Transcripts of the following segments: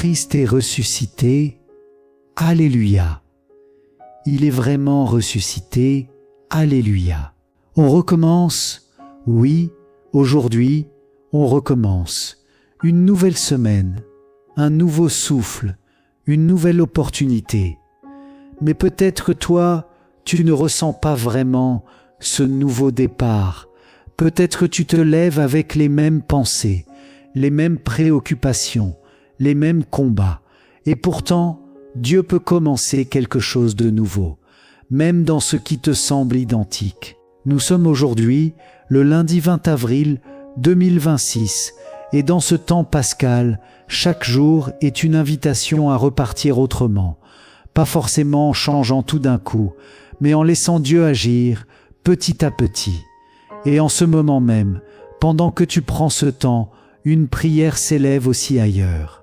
Christ est ressuscité. Alléluia. Il est vraiment ressuscité. Alléluia. On recommence. Oui, aujourd'hui, on recommence. Une nouvelle semaine, un nouveau souffle, une nouvelle opportunité. Mais peut-être toi, tu ne ressens pas vraiment ce nouveau départ. Peut-être tu te lèves avec les mêmes pensées, les mêmes préoccupations, les mêmes combats. Et pourtant, Dieu peut commencer quelque chose de nouveau, même dans ce qui te semble identique. Nous sommes aujourd'hui le lundi 20 avril 2026 et dans ce temps pascal, chaque jour est une invitation à repartir autrement, pas forcément en changeant tout d'un coup, mais en laissant Dieu agir petit à petit. Et en ce moment même, pendant que tu prends ce temps, une prière s'élève aussi ailleurs,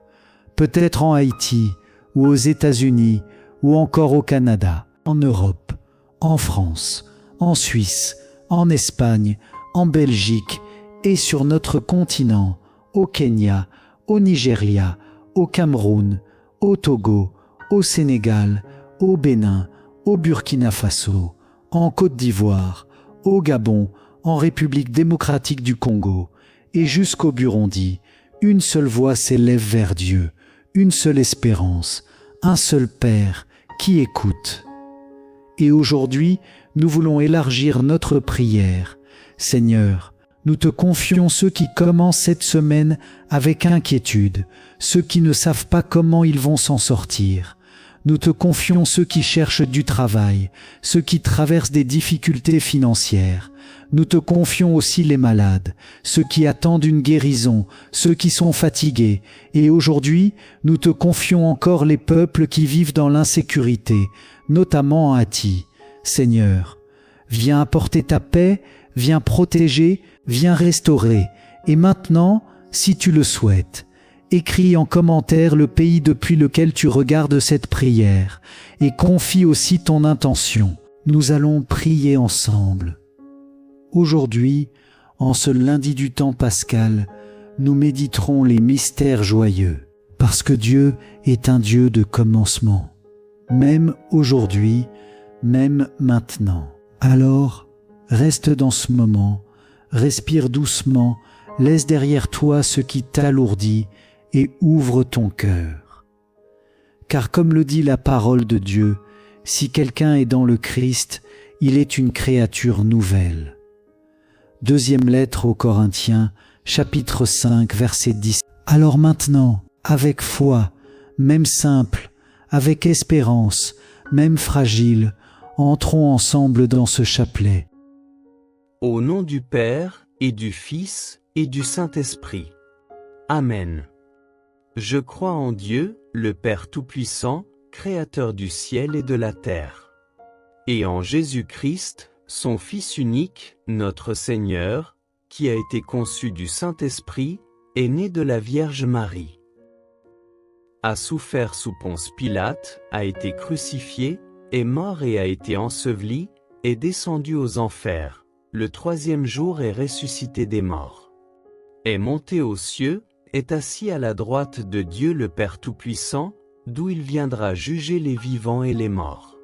peut-être en Haïti ou aux États-Unis ou encore au Canada, en Europe, en France, en Suisse, en Espagne, en Belgique et sur notre continent, au Kenya, au Nigeria, au Cameroun, au Togo, au Sénégal, au Bénin, au Burkina Faso, en Côte d'Ivoire, au Gabon, en République démocratique du Congo et jusqu'au Burundi. Une seule voix s'élève vers Dieu, une seule espérance, un seul Père qui écoute. Et aujourd'hui, nous voulons élargir notre prière. Seigneur, nous te confions ceux qui commencent cette semaine avec inquiétude, ceux qui ne savent pas comment ils vont s'en sortir. Nous te confions ceux qui cherchent du travail, ceux qui traversent des difficultés financières. Nous te confions aussi les malades, ceux qui attendent une guérison, ceux qui sont fatigués. Et aujourd'hui, nous te confions encore les peuples qui vivent dans l'insécurité, notamment en Haïti. Seigneur, viens apporter ta paix, viens protéger, viens restaurer. Et maintenant, si tu le souhaites, écris en commentaire le pays depuis lequel tu regardes cette prière et confie aussi ton intention. Nous allons prier ensemble. Aujourd'hui, en ce lundi du temps pascal, nous méditerons les mystères joyeux, parce que Dieu est un Dieu de commencement, même aujourd'hui, même maintenant. Alors, reste dans ce moment, respire doucement, laisse derrière toi ce qui t'alourdit et ouvre ton cœur. Car comme le dit la parole de Dieu, si quelqu'un est dans le Christ, il est une créature nouvelle. Deuxième lettre aux Corinthiens, chapitre 5, verset 10. Alors maintenant, avec foi, même simple, avec espérance, même fragile, entrons ensemble dans ce chapelet. Au nom du Père, et du Fils, et du Saint-Esprit. Amen. Je crois en Dieu, le Père Tout-Puissant, Créateur du ciel et de la terre. Et en Jésus-Christ, son Fils unique, notre Seigneur, qui a été conçu du Saint-Esprit, est né de la Vierge Marie. A souffert sous Ponce Pilate, a été crucifié, est mort et a été enseveli, est descendu aux enfers. Le troisième jour est ressuscité des morts. Est monté aux cieux, est assis à la droite de Dieu le Père Tout-Puissant, d'où il viendra juger les vivants et les morts.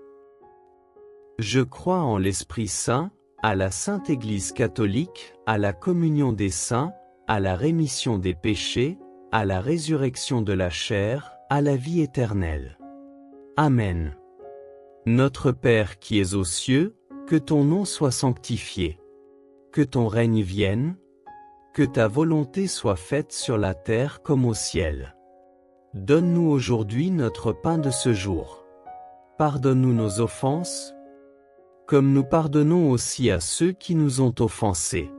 Je crois en l'Esprit Saint, à la Sainte Église catholique, à la communion des saints, à la rémission des péchés, à la résurrection de la chair, à la vie éternelle. Amen. Notre Père qui es aux cieux, que ton nom soit sanctifié. Que ton règne vienne. Que ta volonté soit faite sur la terre comme au ciel. Donne-nous aujourd'hui notre pain de ce jour. Pardonne-nous nos offenses, comme nous pardonnons aussi à ceux qui nous ont offensés.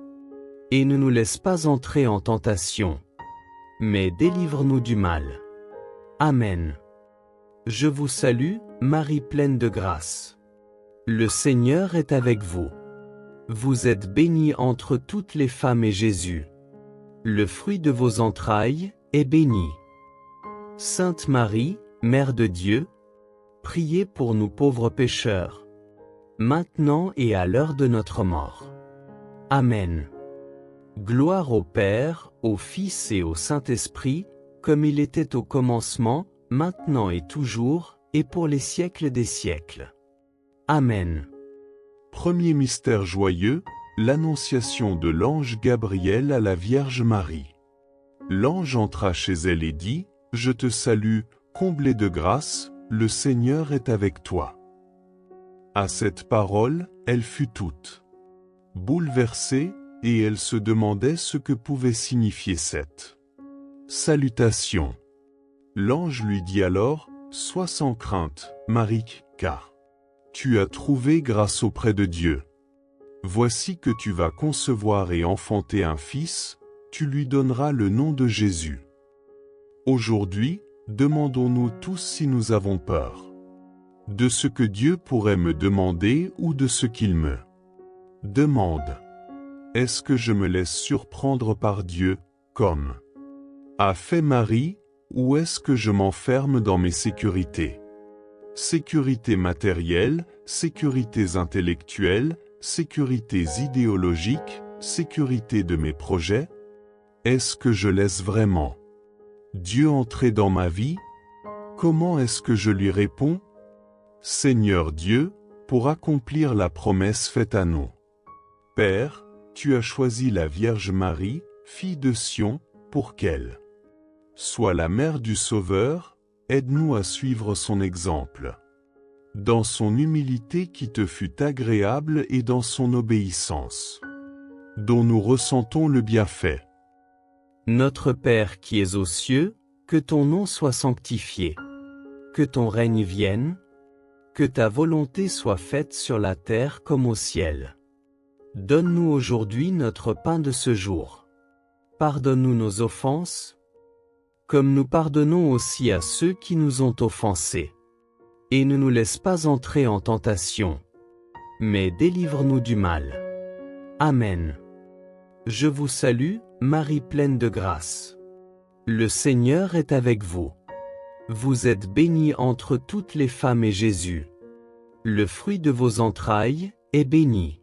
Et ne nous laisse pas entrer en tentation, mais délivre-nous du mal. Amen. Je vous salue, Marie pleine de grâce. Le Seigneur est avec vous. Vous êtes bénie entre toutes les femmes et Jésus, le fruit de vos entrailles, est béni. Sainte Marie, Mère de Dieu, priez pour nous pauvres pécheurs, maintenant et à l'heure de notre mort. Amen. Gloire au Père, au Fils et au Saint-Esprit, comme il était au commencement, maintenant et toujours, et pour les siècles des siècles. Amen. Premier mystère joyeux, l'annonciation de l'ange Gabriel à la Vierge Marie. L'ange entra chez elle et dit, « Je te salue, comblée de grâce, le Seigneur est avec toi. » À cette parole, elle fut toute bouleversée, et elle se demandait ce que pouvait signifier cette salutation. L'ange lui dit alors, « Sois sans crainte, Marie, car tu as trouvé grâce auprès de Dieu. Voici que tu vas concevoir et enfanter un fils, tu lui donneras le nom de Jésus. Aujourd'hui, demandons-nous tous si nous avons peur de ce que Dieu pourrait me demander ou de ce qu'il me demande. Est-ce que je me laisse surprendre par Dieu, comme a fait Marie, ou est-ce que je m'enferme dans mes sécurités? Sécurités matérielles, sécurités intellectuelles, sécurités idéologiques, sécurité de mes projets? Est-ce que je laisse vraiment Dieu entrer dans ma vie? Comment est-ce que je lui réponds? Seigneur Dieu, pour accomplir la promesse faite à nous. Père, tu as choisi la Vierge Marie, fille de Sion, pour qu'elle soit la mère du Sauveur, aide-nous à suivre son exemple. Dans son humilité qui te fut agréable et dans son obéissance, dont nous ressentons le bienfait. Notre Père qui es aux cieux, que ton nom soit sanctifié. Que ton règne vienne. Que ta volonté soit faite sur la terre comme au ciel. Donne-nous aujourd'hui notre pain de ce jour. Pardonne-nous nos offenses, comme nous pardonnons aussi à ceux qui nous ont offensés. Et ne nous laisse pas entrer en tentation, mais délivre-nous du mal. Amen. Je vous salue, Marie pleine de grâce. Le Seigneur est avec vous. Vous êtes bénie entre toutes les femmes et Jésus, le fruit de vos entrailles, est béni.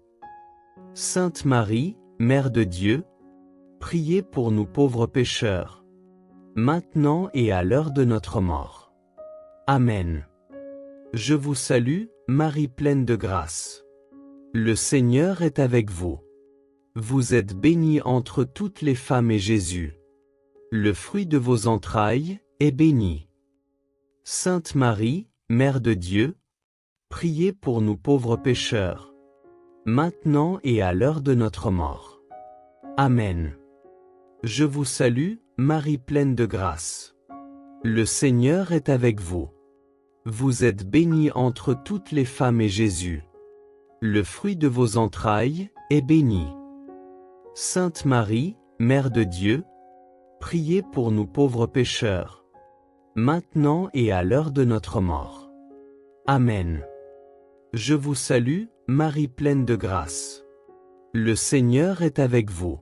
Sainte Marie, Mère de Dieu, priez pour nous pauvres pécheurs, maintenant et à l'heure de notre mort. Amen. Je vous salue, Marie pleine de grâce. Le Seigneur est avec vous. Vous êtes bénie entre toutes les femmes et Jésus, le fruit de vos entrailles, est béni. Sainte Marie, Mère de Dieu, priez pour nous pauvres pécheurs, maintenant et à l'heure de notre mort. Amen. Je vous salue, Marie pleine de grâce. Le Seigneur est avec vous. Vous êtes bénie entre toutes les femmes et Jésus, le fruit de vos entrailles, est béni. Sainte Marie, Mère de Dieu, priez pour nous pauvres pécheurs, maintenant et à l'heure de notre mort. Amen. Je vous salue, Marie pleine de grâce. Le Seigneur est avec vous.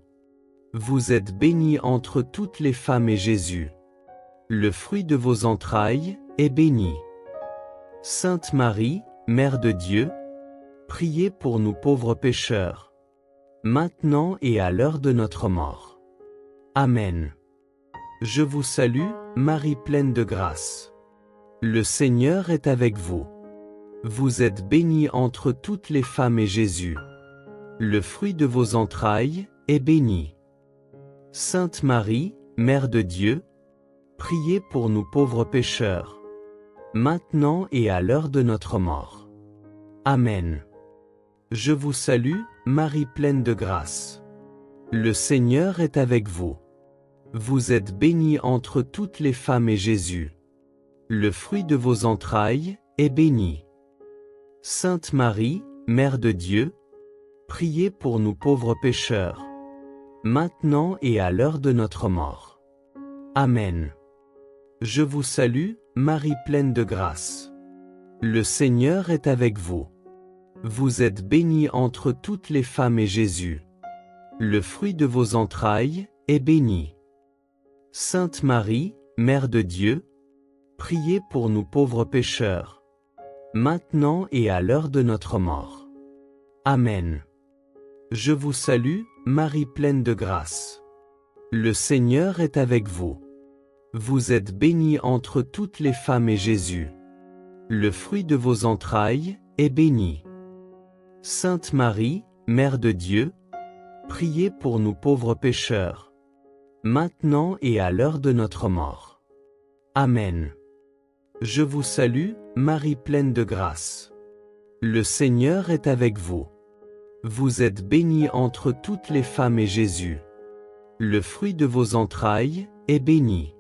Vous êtes bénie entre toutes les femmes et Jésus, le fruit de vos entrailles, est béni. Sainte Marie, Mère de Dieu, priez pour nous pauvres pécheurs, maintenant et à l'heure de notre mort. Amen. Je vous salue, Marie pleine de grâce. Le Seigneur est avec vous. Vous êtes bénie entre toutes les femmes et Jésus, le fruit de vos entrailles, est béni. Sainte Marie, Mère de Dieu, priez pour nous pauvres pécheurs, maintenant et à l'heure de notre mort. Amen. Je vous salue, Marie pleine de grâce. Le Seigneur est avec vous. Vous êtes bénie entre toutes les femmes et Jésus, le fruit de vos entrailles, est béni. Sainte Marie, Mère de Dieu, priez pour nous pauvres pécheurs, maintenant et à l'heure de notre mort. Amen. Je vous salue, Marie pleine de grâce. Le Seigneur est avec vous. Vous êtes bénie entre toutes les femmes et Jésus, le fruit de vos entrailles, est béni. Sainte Marie, Mère de Dieu, priez pour nous pauvres pécheurs, maintenant et à l'heure de notre mort. Amen. Je vous salue, Marie pleine de grâce. Le Seigneur est avec vous. Vous êtes bénie entre toutes les femmes et Jésus, le fruit de vos entrailles, est béni. Sainte Marie, Mère de Dieu, priez pour nous pauvres pécheurs, maintenant et à l'heure de notre mort. Amen. Je vous salue, Marie pleine de grâce. Le Seigneur est avec vous. Vous êtes bénie entre toutes les femmes et Jésus, le fruit de vos entrailles, est béni.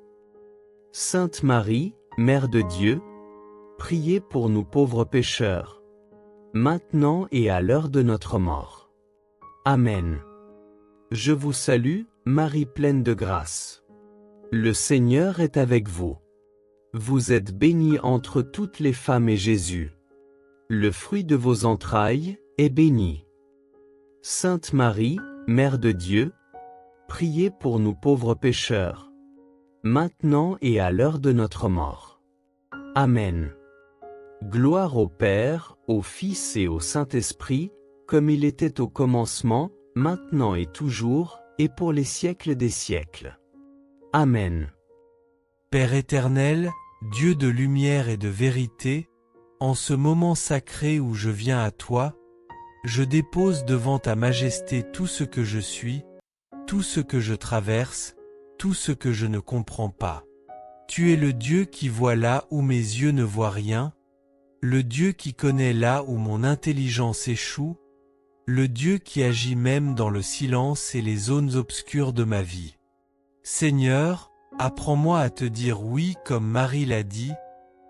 Sainte Marie, Mère de Dieu, priez pour nous pauvres pécheurs, maintenant et à l'heure de notre mort. Amen. Je vous salue, Marie pleine de grâce. Le Seigneur est avec vous. Vous êtes bénie entre toutes les femmes et Jésus, le fruit de vos entrailles, est béni. Sainte Marie, Mère de Dieu, priez pour nous pauvres pécheurs, maintenant et à l'heure de notre mort. Amen. Gloire au Père, au Fils et au Saint-Esprit, comme il était au commencement, maintenant et toujours, et pour les siècles des siècles. Amen. Père éternel, Dieu de lumière et de vérité, en ce moment sacré où je viens à toi, je dépose devant ta majesté tout ce que je suis, tout ce que je traverse, tout ce que je ne comprends pas. Tu es le Dieu qui voit là où mes yeux ne voient rien, le Dieu qui connaît là où mon intelligence échoue, le Dieu qui agit même dans le silence et les zones obscures de ma vie. Seigneur, apprends-moi à te dire oui comme Marie l'a dit,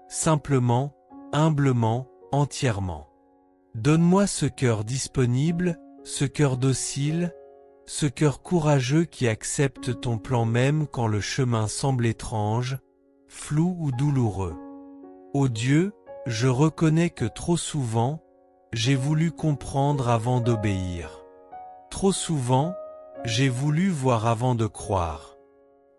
simplement, humblement, entièrement. Donne-moi ce cœur disponible, ce cœur docile, ce cœur courageux qui accepte ton plan même quand le chemin semble étrange, flou ou douloureux. Ô Dieu, je reconnais que trop souvent, j'ai voulu comprendre avant d'obéir. Trop souvent, j'ai voulu voir avant de croire.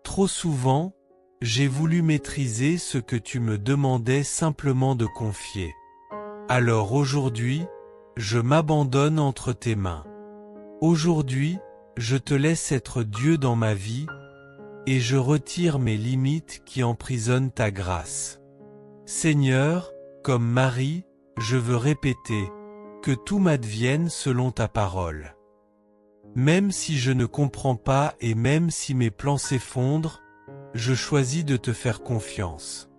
Trop souvent, j'ai voulu maîtriser ce que tu me demandais simplement de confier. Alors aujourd'hui, je m'abandonne entre tes mains. Aujourd'hui, je te laisse être Dieu dans ma vie, et je retire mes limites qui emprisonnent ta grâce. Seigneur, comme Marie, je veux répéter, que tout m'advienne selon ta parole. Même si je ne comprends pas et même si mes plans s'effondrent, je choisis de te faire confiance.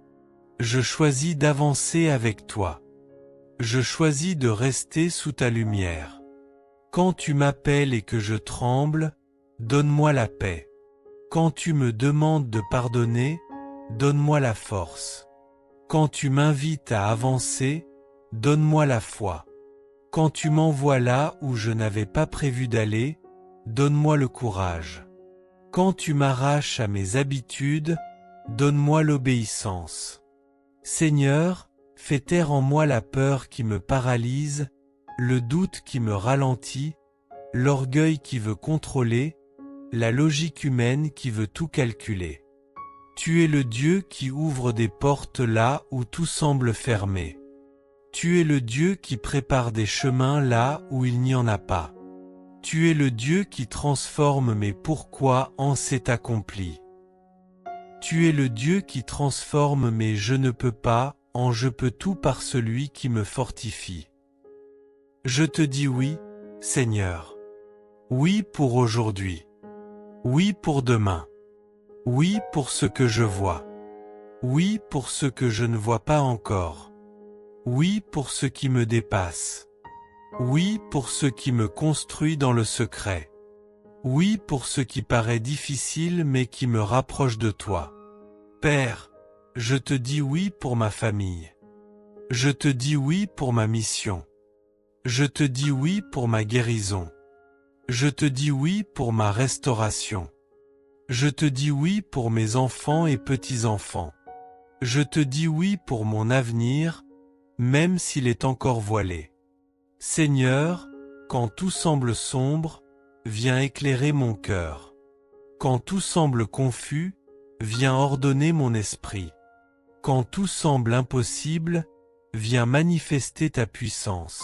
Je choisis d'avancer avec toi. Je choisis de rester sous ta lumière. Quand tu m'appelles et que je tremble, donne-moi la paix. Quand tu me demandes de pardonner, donne-moi la force. Quand tu m'invites à avancer, donne-moi la foi. Quand tu m'envoies là où je n'avais pas prévu d'aller, donne-moi le courage. Quand tu m'arraches à mes habitudes, donne-moi l'obéissance. Seigneur, fais taire en moi la peur qui me paralyse, le doute qui me ralentit, l'orgueil qui veut contrôler, la logique humaine qui veut tout calculer. Tu es le Dieu qui ouvre des portes là où tout semble fermé. Tu es le Dieu qui prépare des chemins là où il n'y en a pas. Tu es le Dieu qui transforme mes pourquoi en c'est accompli. Tu es le Dieu qui transforme mes je ne peux pas en je peux tout par celui qui me fortifie. Je te dis oui, Seigneur. Oui pour aujourd'hui. Oui pour demain. Oui pour ce que je vois. Oui pour ce que je ne vois pas encore. Oui pour ce qui me dépasse. Oui pour ce qui me construit dans le secret. Oui pour ce qui paraît difficile mais qui me rapproche de toi. Père, je te dis oui pour ma famille. Je te dis oui pour ma mission. Je te dis oui pour ma guérison. Je te dis oui pour ma restauration. Je te dis oui pour mes enfants et petits-enfants. Je te dis oui pour mon avenir, même s'il est encore voilé. Seigneur, quand tout semble sombre, viens éclairer mon cœur. Quand tout semble confus, viens ordonner mon esprit. Quand tout semble impossible, viens manifester ta puissance.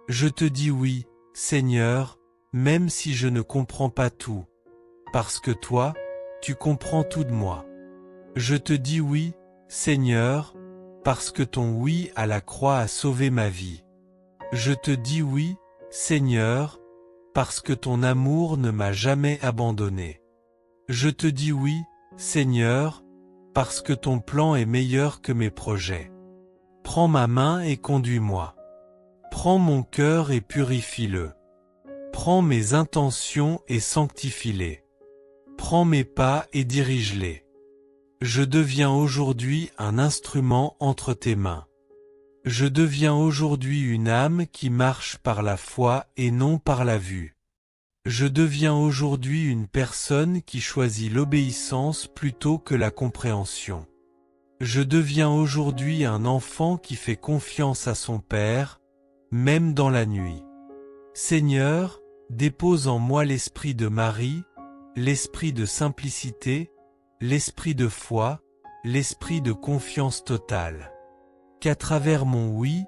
Je te dis oui, Seigneur, même si je ne comprends pas tout, parce que toi, tu comprends tout de moi. Je te dis oui, Seigneur, parce que ton oui à la croix a sauvé ma vie. Je te dis oui, Seigneur, parce que ton amour ne m'a jamais abandonné. Je te dis oui, Seigneur, parce que ton plan est meilleur que mes projets. Prends ma main et conduis-moi. Prends mon cœur et purifie-le. Prends mes intentions et sanctifie-les. Prends mes pas et dirige-les. Je deviens aujourd'hui un instrument entre tes mains. Je deviens aujourd'hui une âme qui marche par la foi et non par la vue. Je deviens aujourd'hui une personne qui choisit l'obéissance plutôt que la compréhension. Je deviens aujourd'hui un enfant qui fait confiance à son Père, même dans la nuit. Seigneur, dépose en moi l'esprit de Marie, l'esprit de simplicité, l'esprit de foi, l'esprit de confiance totale. Qu'à travers mon oui,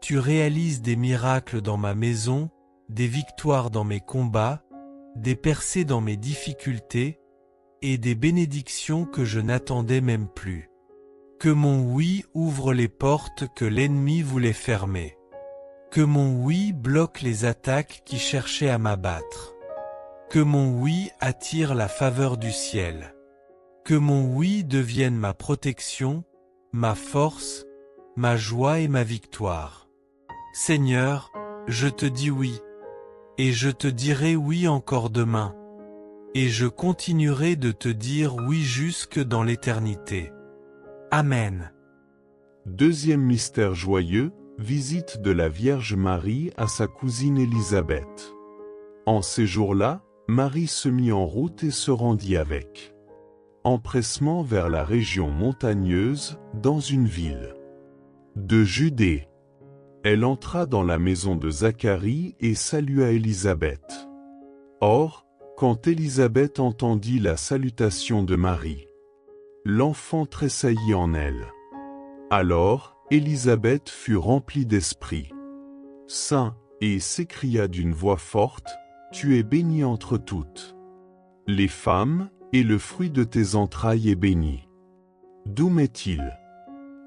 tu réalises des miracles dans ma maison, des victoires dans mes combats, des percées dans mes difficultés, et des bénédictions que je n'attendais même plus. Que mon oui ouvre les portes que l'ennemi voulait fermer. Que mon oui bloque les attaques qui cherchaient à m'abattre. Que mon oui attire la faveur du ciel. Que mon oui devienne ma protection, ma force, ma joie et ma victoire. Seigneur, je te dis oui. Et je te dirai oui encore demain. Et je continuerai de te dire oui jusque dans l'éternité. Amen. Deuxième mystère joyeux, visite de la Vierge Marie à sa cousine Élisabeth. En ces jours-là, Marie se mit en route et se rendit avec empressement vers la région montagneuse, dans une ville de Judée. Elle entra dans la maison de Zacharie et salua Élisabeth. Or, quand Élisabeth entendit la salutation de Marie, l'enfant tressaillit en elle. Alors, Élisabeth fut remplie d'esprit saint et s'écria d'une voix forte, « Tu es bénie entre toutes les femmes, et le fruit de tes entrailles est béni. D'où m'est-il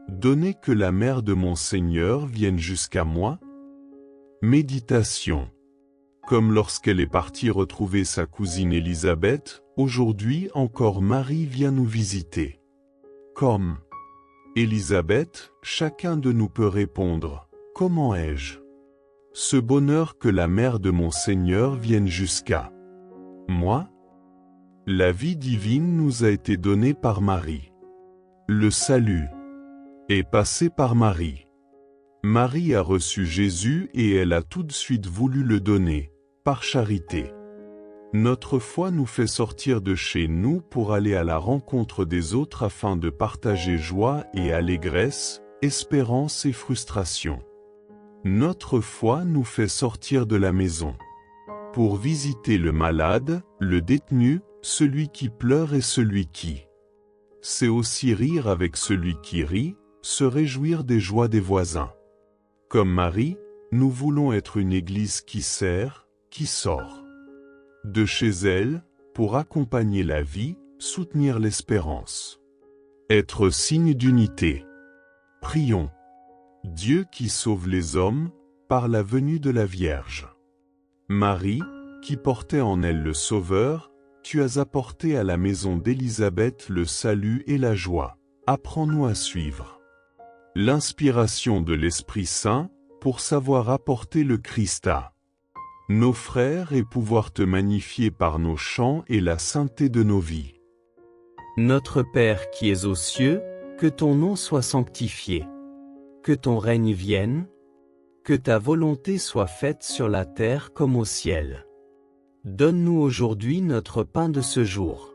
donné que la mère de mon Seigneur vienne jusqu'à moi ?» Méditation. Comme lorsqu'elle est partie retrouver sa cousine Élisabeth, aujourd'hui encore Marie vient nous visiter. Comme Élisabeth, chacun de nous peut répondre, « Comment ai-je ce bonheur que la mère de mon Seigneur vienne jusqu'à moi ?» La vie divine nous a été donnée par Marie. Le salut est passé par Marie. Marie a reçu Jésus et elle a tout de suite voulu le donner, par charité. Notre foi nous fait sortir de chez nous pour aller à la rencontre des autres afin de partager joie et allégresse, espérance et frustration. Notre foi nous fait sortir de la maison pour visiter le malade, le détenu, celui qui pleure et celui qui sait aussi rire avec celui qui rit, se réjouir des joies des voisins. Comme Marie, nous voulons être une église qui sert, qui sort de chez elle, pour accompagner la vie, soutenir l'espérance. Être signe d'unité. Prions. Dieu qui sauve les hommes, par la venue de la Vierge Marie, qui portait en elle le Sauveur, tu as apporté à la maison d'Élisabeth le salut et la joie. Apprends-nous à suivre l'inspiration de l'Esprit Saint, pour savoir apporter le Christ à nos frères et pouvoir te magnifier par nos chants et la sainteté de nos vies. Notre Père qui es aux cieux, que ton nom soit sanctifié. Que ton règne vienne. Que ta volonté soit faite sur la terre comme au ciel. Donne-nous aujourd'hui notre pain de ce jour.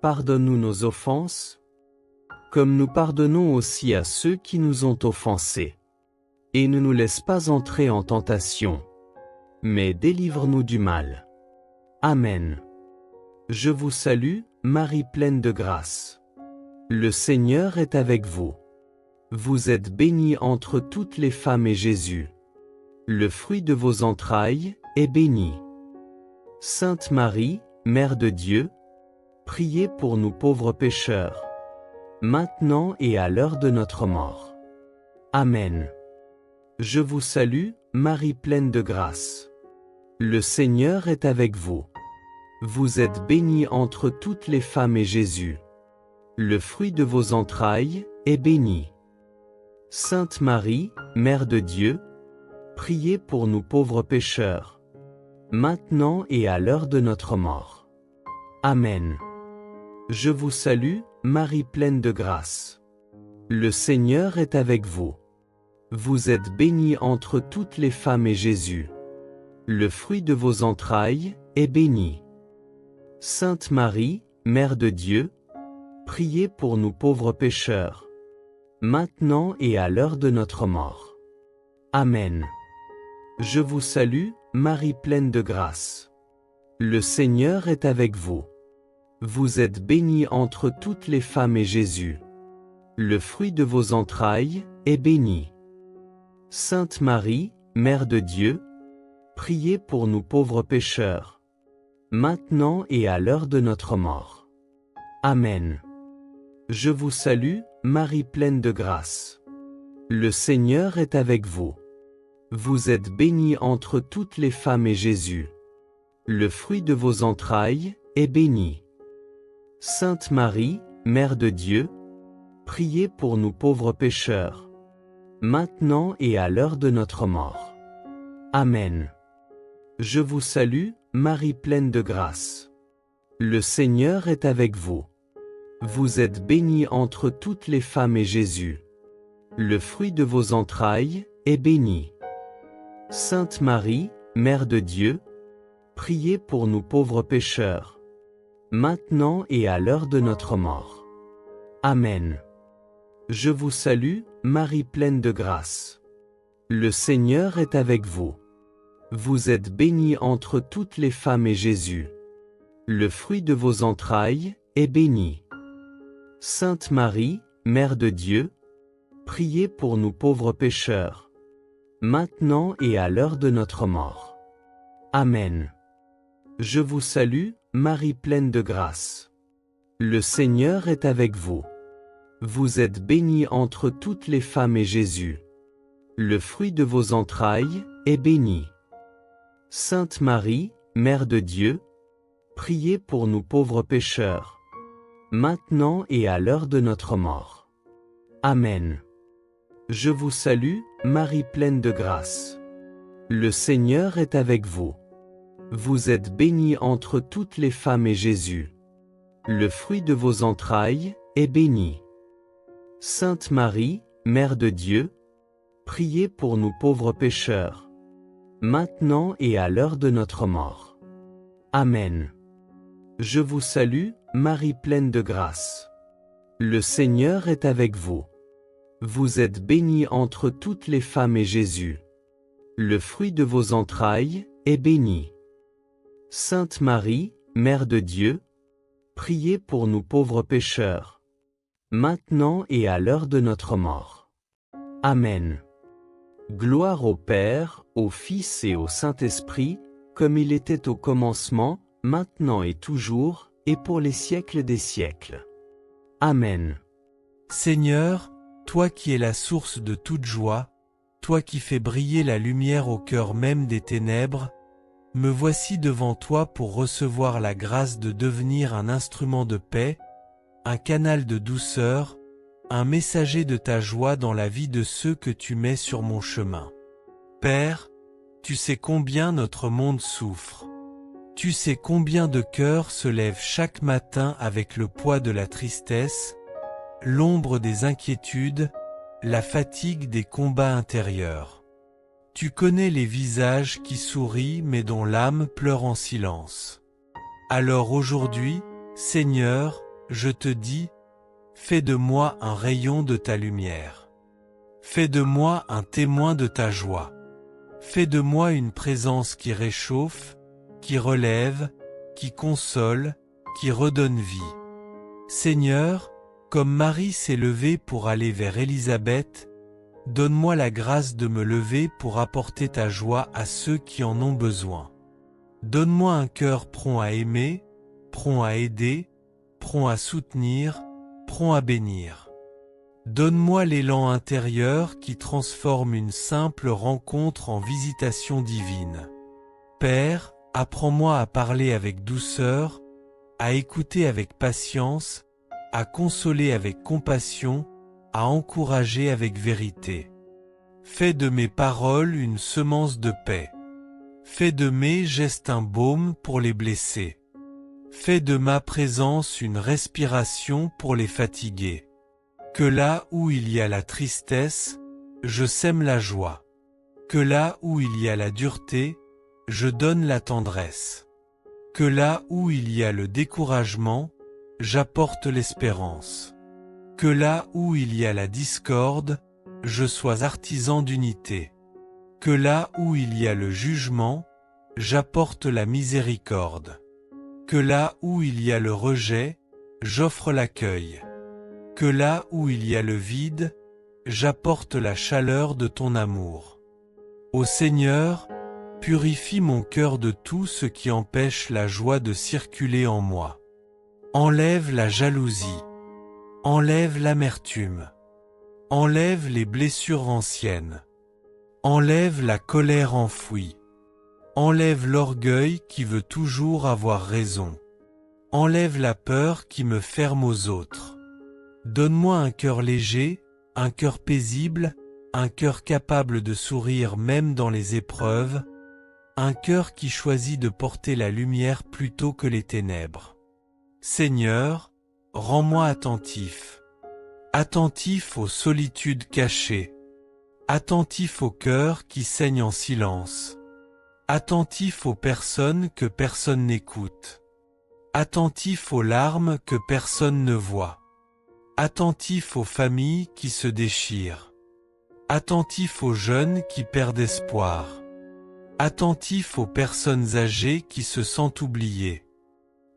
Pardonne-nous nos offenses, comme nous pardonnons aussi à ceux qui nous ont offensés. Et ne nous laisse pas entrer en tentation, mais délivre-nous du mal. Amen. Je vous salue, Marie pleine de grâce. Le Seigneur est avec vous. Vous êtes bénie entre toutes les femmes et Jésus, le fruit de vos entrailles, est béni. Sainte Marie, Mère de Dieu, priez pour nous pauvres pécheurs, maintenant et à l'heure de notre mort. Amen. Je vous salue, Marie pleine de grâce. Le Seigneur est avec vous. Vous êtes bénie entre toutes les femmes et Jésus, le fruit de vos entrailles, est béni. Sainte Marie, Mère de Dieu, priez pour nous pauvres pécheurs, maintenant et à l'heure de notre mort. Amen. Je vous salue, Marie pleine de grâce. Le Seigneur est avec vous. Vous êtes bénie entre toutes les femmes et Jésus, le fruit de vos entrailles, est béni. Sainte Marie, Mère de Dieu, priez pour nous pauvres pécheurs, maintenant et à l'heure de notre mort. Amen. Je vous salue, Marie pleine de grâce. Le Seigneur est avec vous. Vous êtes bénie entre toutes les femmes et Jésus, le fruit de vos entrailles, est béni. Sainte Marie, Mère de Dieu, priez pour nous pauvres pécheurs, maintenant et à l'heure de notre mort. Amen. Je vous salue, Marie pleine de grâce. Le Seigneur est avec vous. Vous êtes bénie entre toutes les femmes et Jésus, le fruit de vos entrailles, est béni. Sainte Marie, Mère de Dieu, priez pour nous pauvres pécheurs, maintenant et à l'heure de notre mort. Amen. Je vous salue, Marie pleine de grâce. Le Seigneur est avec vous. Vous êtes bénie entre toutes les femmes et Jésus, le fruit de vos entrailles, est béni. Sainte Marie, Mère de Dieu, priez pour nous pauvres pécheurs, maintenant et à l'heure de notre mort. Amen. Je vous salue, Marie pleine de grâce. Le Seigneur est avec vous. Vous êtes bénie entre toutes les femmes et Jésus, le fruit de vos entrailles, est béni. Sainte Marie, Mère de Dieu, priez pour nous pauvres pécheurs, maintenant et à l'heure de notre mort. Amen. Je vous salue, Marie pleine de grâce. Le Seigneur est avec vous. Vous êtes bénie entre toutes les femmes et Jésus, le fruit de vos entrailles, est béni. Sainte Marie, Mère de Dieu, priez pour nous pauvres pécheurs, maintenant et à l'heure de notre mort. Amen. Je vous salue, Marie pleine de grâce. Le Seigneur est avec vous. Vous êtes bénie entre toutes les femmes et Jésus, le fruit de vos entrailles, est béni. Sainte Marie, Mère de Dieu, priez pour nous pauvres pécheurs, maintenant et à l'heure de notre mort. Amen. Je vous salue, Marie pleine de grâce. Le Seigneur est avec vous. Vous êtes bénie entre toutes les femmes et Jésus, le fruit de vos entrailles, est béni. Sainte Marie, Mère de Dieu, priez pour nous pauvres pécheurs, maintenant et à l'heure de notre mort. Amen. Gloire au Père, au Fils et au Saint-Esprit, comme il était au commencement, maintenant et toujours, et pour les siècles des siècles. Amen. Seigneur, toi qui es la source de toute joie, toi qui fais briller la lumière au cœur même des ténèbres, me voici devant toi pour recevoir la grâce de devenir un instrument de paix, un canal de douceur, un messager de ta joie dans la vie de ceux que tu mets sur mon chemin. Père, tu sais combien notre monde souffre. Tu sais combien de cœurs se lèvent chaque matin avec le poids de la tristesse, l'ombre des inquiétudes, la fatigue des combats intérieurs. Tu connais les visages qui sourient mais dont l'âme pleure en silence. Alors aujourd'hui, Seigneur, je te dis, fais de moi un rayon de ta lumière. Fais de moi un témoin de ta joie. Fais de moi une présence qui réchauffe, qui relève, qui console, qui redonne vie. Seigneur, comme Marie s'est levée pour aller vers Élisabeth, donne-moi la grâce de me lever pour apporter ta joie à ceux qui en ont besoin. Donne-moi un cœur prompt à aimer, prompt à aider, prompt à soutenir, prompt à bénir. Donne-moi l'élan intérieur qui transforme une simple rencontre en visitation divine. Père, apprends-moi à parler avec douceur, à écouter avec patience, à consoler avec compassion, à encourager avec vérité. Fais de mes paroles une semence de paix. Fais de mes gestes un baume pour les blessés. Fais de ma présence une respiration pour les fatigués. Que là où il y a la tristesse, je sème la joie. Que là où il y a la dureté, je donne la tendresse. Que là où il y a le découragement, j'apporte l'espérance. Que là où il y a la discorde, je sois artisan d'unité. Que là où il y a le jugement, j'apporte la miséricorde. Que là où il y a le rejet, j'offre l'accueil. Que là où il y a le vide, j'apporte la chaleur de ton amour. Ô Seigneur, purifie mon cœur de tout ce qui empêche la joie de circuler en moi. Enlève la jalousie. Enlève l'amertume. Enlève les blessures anciennes. Enlève la colère enfouie. Enlève l'orgueil qui veut toujours avoir raison. Enlève la peur qui me ferme aux autres. Donne-moi un cœur léger, un cœur paisible, un cœur capable de sourire même dans les épreuves, un cœur qui choisit de porter la lumière plutôt que les ténèbres. Seigneur, rends-moi attentif. Attentif aux solitudes cachées. Attentif au cœur qui saigne en silence. Attentif aux personnes que personne n'écoute. Attentif aux larmes que personne ne voit. Attentif aux familles qui se déchirent. Attentif aux jeunes qui perdent espoir. Attentif aux personnes âgées qui se sentent oubliées.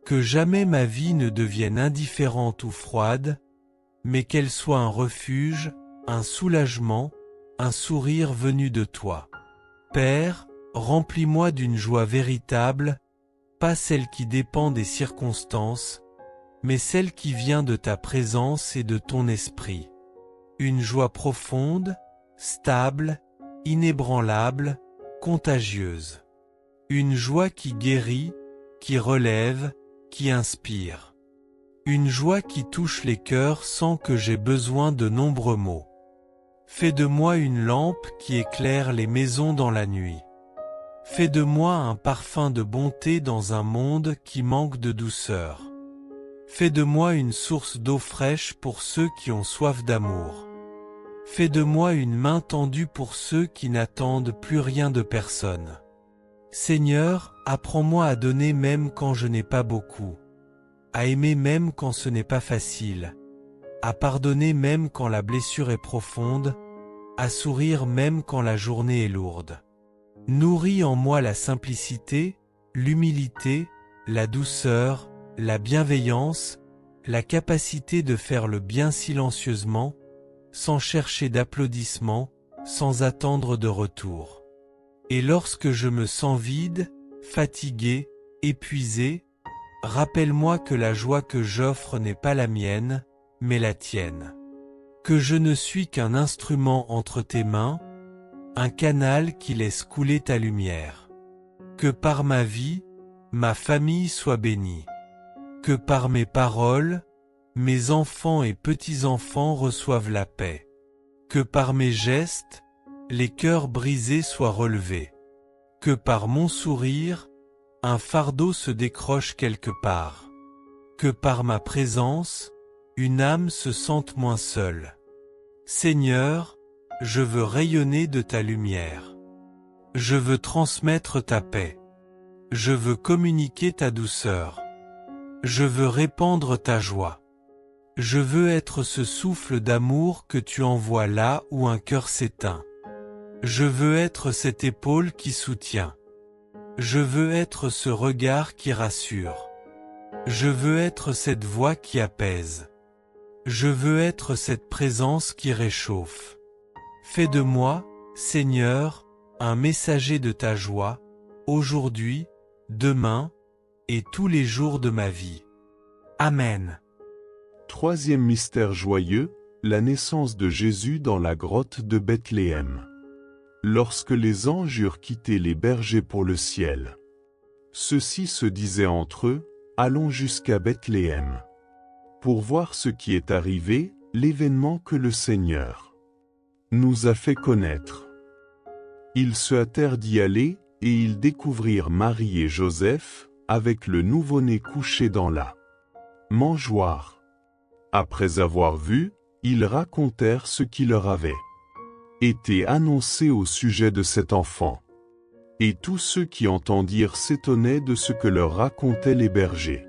Que jamais ma vie ne devienne indifférente ou froide, mais qu'elle soit un refuge, un soulagement, un sourire venu de toi. Père, remplis-moi d'une joie véritable, pas celle qui dépend des circonstances, mais celle qui vient de ta présence et de ton esprit. Une joie profonde, stable, inébranlable, contagieuse. Une joie qui guérit, qui relève, qui inspire. Une joie qui touche les cœurs sans que j'aie besoin de nombreux mots. Fais de moi une lampe qui éclaire les maisons dans la nuit. Fais de moi un parfum de bonté dans un monde qui manque de douceur. Fais de moi une source d'eau fraîche pour ceux qui ont soif d'amour. Fais de moi une main tendue pour ceux qui n'attendent plus rien de personne. Seigneur, apprends-moi à donner même quand je n'ai pas beaucoup, à aimer même quand ce n'est pas facile, à pardonner même quand la blessure est profonde, à sourire même quand la journée est lourde. Nourris en moi la simplicité, l'humilité, la douceur, la bienveillance, la capacité de faire le bien silencieusement, sans chercher d'applaudissements, sans attendre de retour. Et lorsque je me sens vide, fatigué, épuisé, rappelle-moi que la joie que j'offre n'est pas la mienne, mais la tienne. Que je ne suis qu'un instrument entre tes mains, un canal qui laisse couler ta lumière. Que par ma vie, ma famille soit bénie. Que par mes paroles, mes enfants et petits-enfants reçoivent la paix. Que par mes gestes, les cœurs brisés soient relevés. Que par mon sourire, un fardeau se décroche quelque part. Que par ma présence, une âme se sente moins seule. Seigneur, je veux rayonner de ta lumière. Je veux transmettre ta paix. Je veux communiquer ta douceur. Je veux répandre ta joie. Je veux être ce souffle d'amour que tu envoies là où un cœur s'éteint. Je veux être cette épaule qui soutient. Je veux être ce regard qui rassure. Je veux être cette voix qui apaise. Je veux être cette présence qui réchauffe. Fais de moi, Seigneur, un messager de ta joie, aujourd'hui, demain, et tous les jours de ma vie. Amen. Troisième mystère joyeux, la naissance de Jésus dans la grotte de Bethléem. Lorsque les anges eurent quitté les bergers pour le ciel, ceux-ci se disaient entre eux, « Allons jusqu'à Bethléem, pour voir ce qui est arrivé, l'événement que le Seigneur nous a fait connaître. » Ils se hâtèrent d'y aller, et ils découvrirent Marie et Joseph, avec le nouveau-né couché dans la mangeoire. Après avoir vu, ils racontèrent ce qui leur avait été annoncé au sujet de cet enfant. Et tous ceux qui entendirent s'étonnaient de ce que leur racontaient les bergers.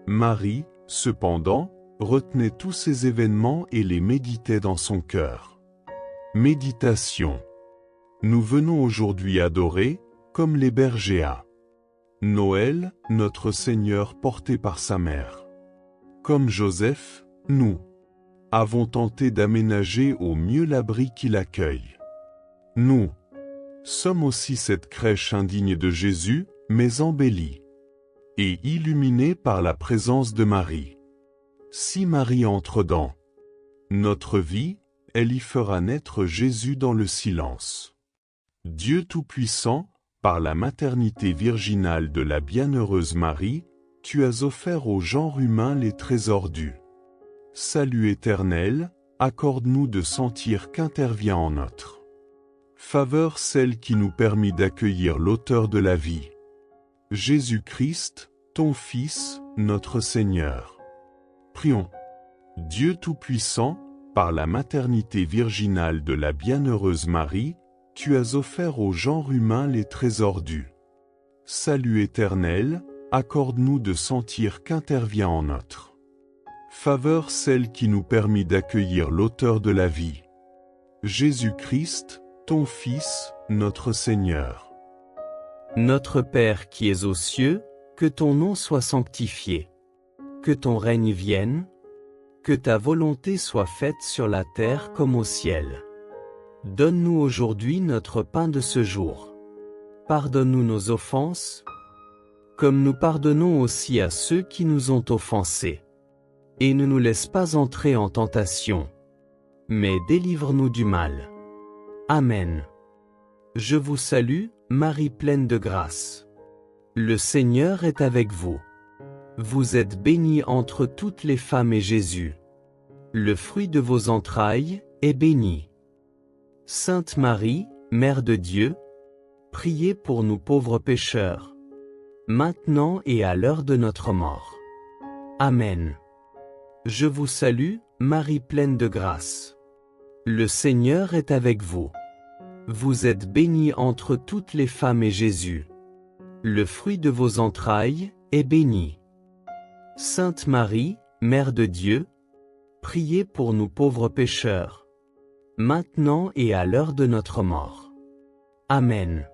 Marie, cependant, retenait tous ces événements et les méditait dans son cœur. Méditation. Nous venons aujourd'hui adorer, comme les bergers à Noël, notre Seigneur porté par sa mère. Comme Joseph, nous avons tenté d'aménager au mieux l'abri qui l'accueille. Nous sommes aussi cette crèche indigne de Jésus, mais embellie et illuminée par la présence de Marie. Si Marie entre dans notre vie, elle y fera naître Jésus dans le silence. Dieu Tout-Puissant, par la maternité virginale de la bienheureuse Marie, tu as offert au genre humain les trésors du salut éternel, accorde-nous de sentir qu'intervient en notre faveur celle qui nous permit d'accueillir l'auteur de la vie, Jésus-Christ, ton Fils, notre Seigneur. Prions. Dieu Tout-Puissant, par la maternité virginale de la bienheureuse Marie, tu as offert au genre humain les trésors du salut éternel, accorde-nous de sentir qu'intervient en notre faveur celle qui nous permit d'accueillir l'auteur de la vie, Jésus-Christ, ton Fils, notre Seigneur. Notre Père qui es aux cieux, que ton nom soit sanctifié. Que ton règne vienne. Que ta volonté soit faite sur la terre comme au ciel. Donne-nous aujourd'hui notre pain de ce jour. Pardonne-nous nos offenses, comme nous pardonnons aussi à ceux qui nous ont offensés. Et ne nous laisse pas entrer en tentation, mais délivre-nous du mal. Amen. Je vous salue, Marie pleine de grâce. Le Seigneur est avec vous. Vous êtes bénie entre toutes les femmes et Jésus, le fruit de vos entrailles, est béni. Sainte Marie, Mère de Dieu, priez pour nous pauvres pécheurs, maintenant et à l'heure de notre mort. Amen. Je vous salue, Marie pleine de grâce. Le Seigneur est avec vous. Vous êtes bénie entre toutes les femmes et Jésus, le fruit de vos entrailles, est béni. Sainte Marie, Mère de Dieu, priez pour nous pauvres pécheurs, maintenant et à l'heure de notre mort. Amen.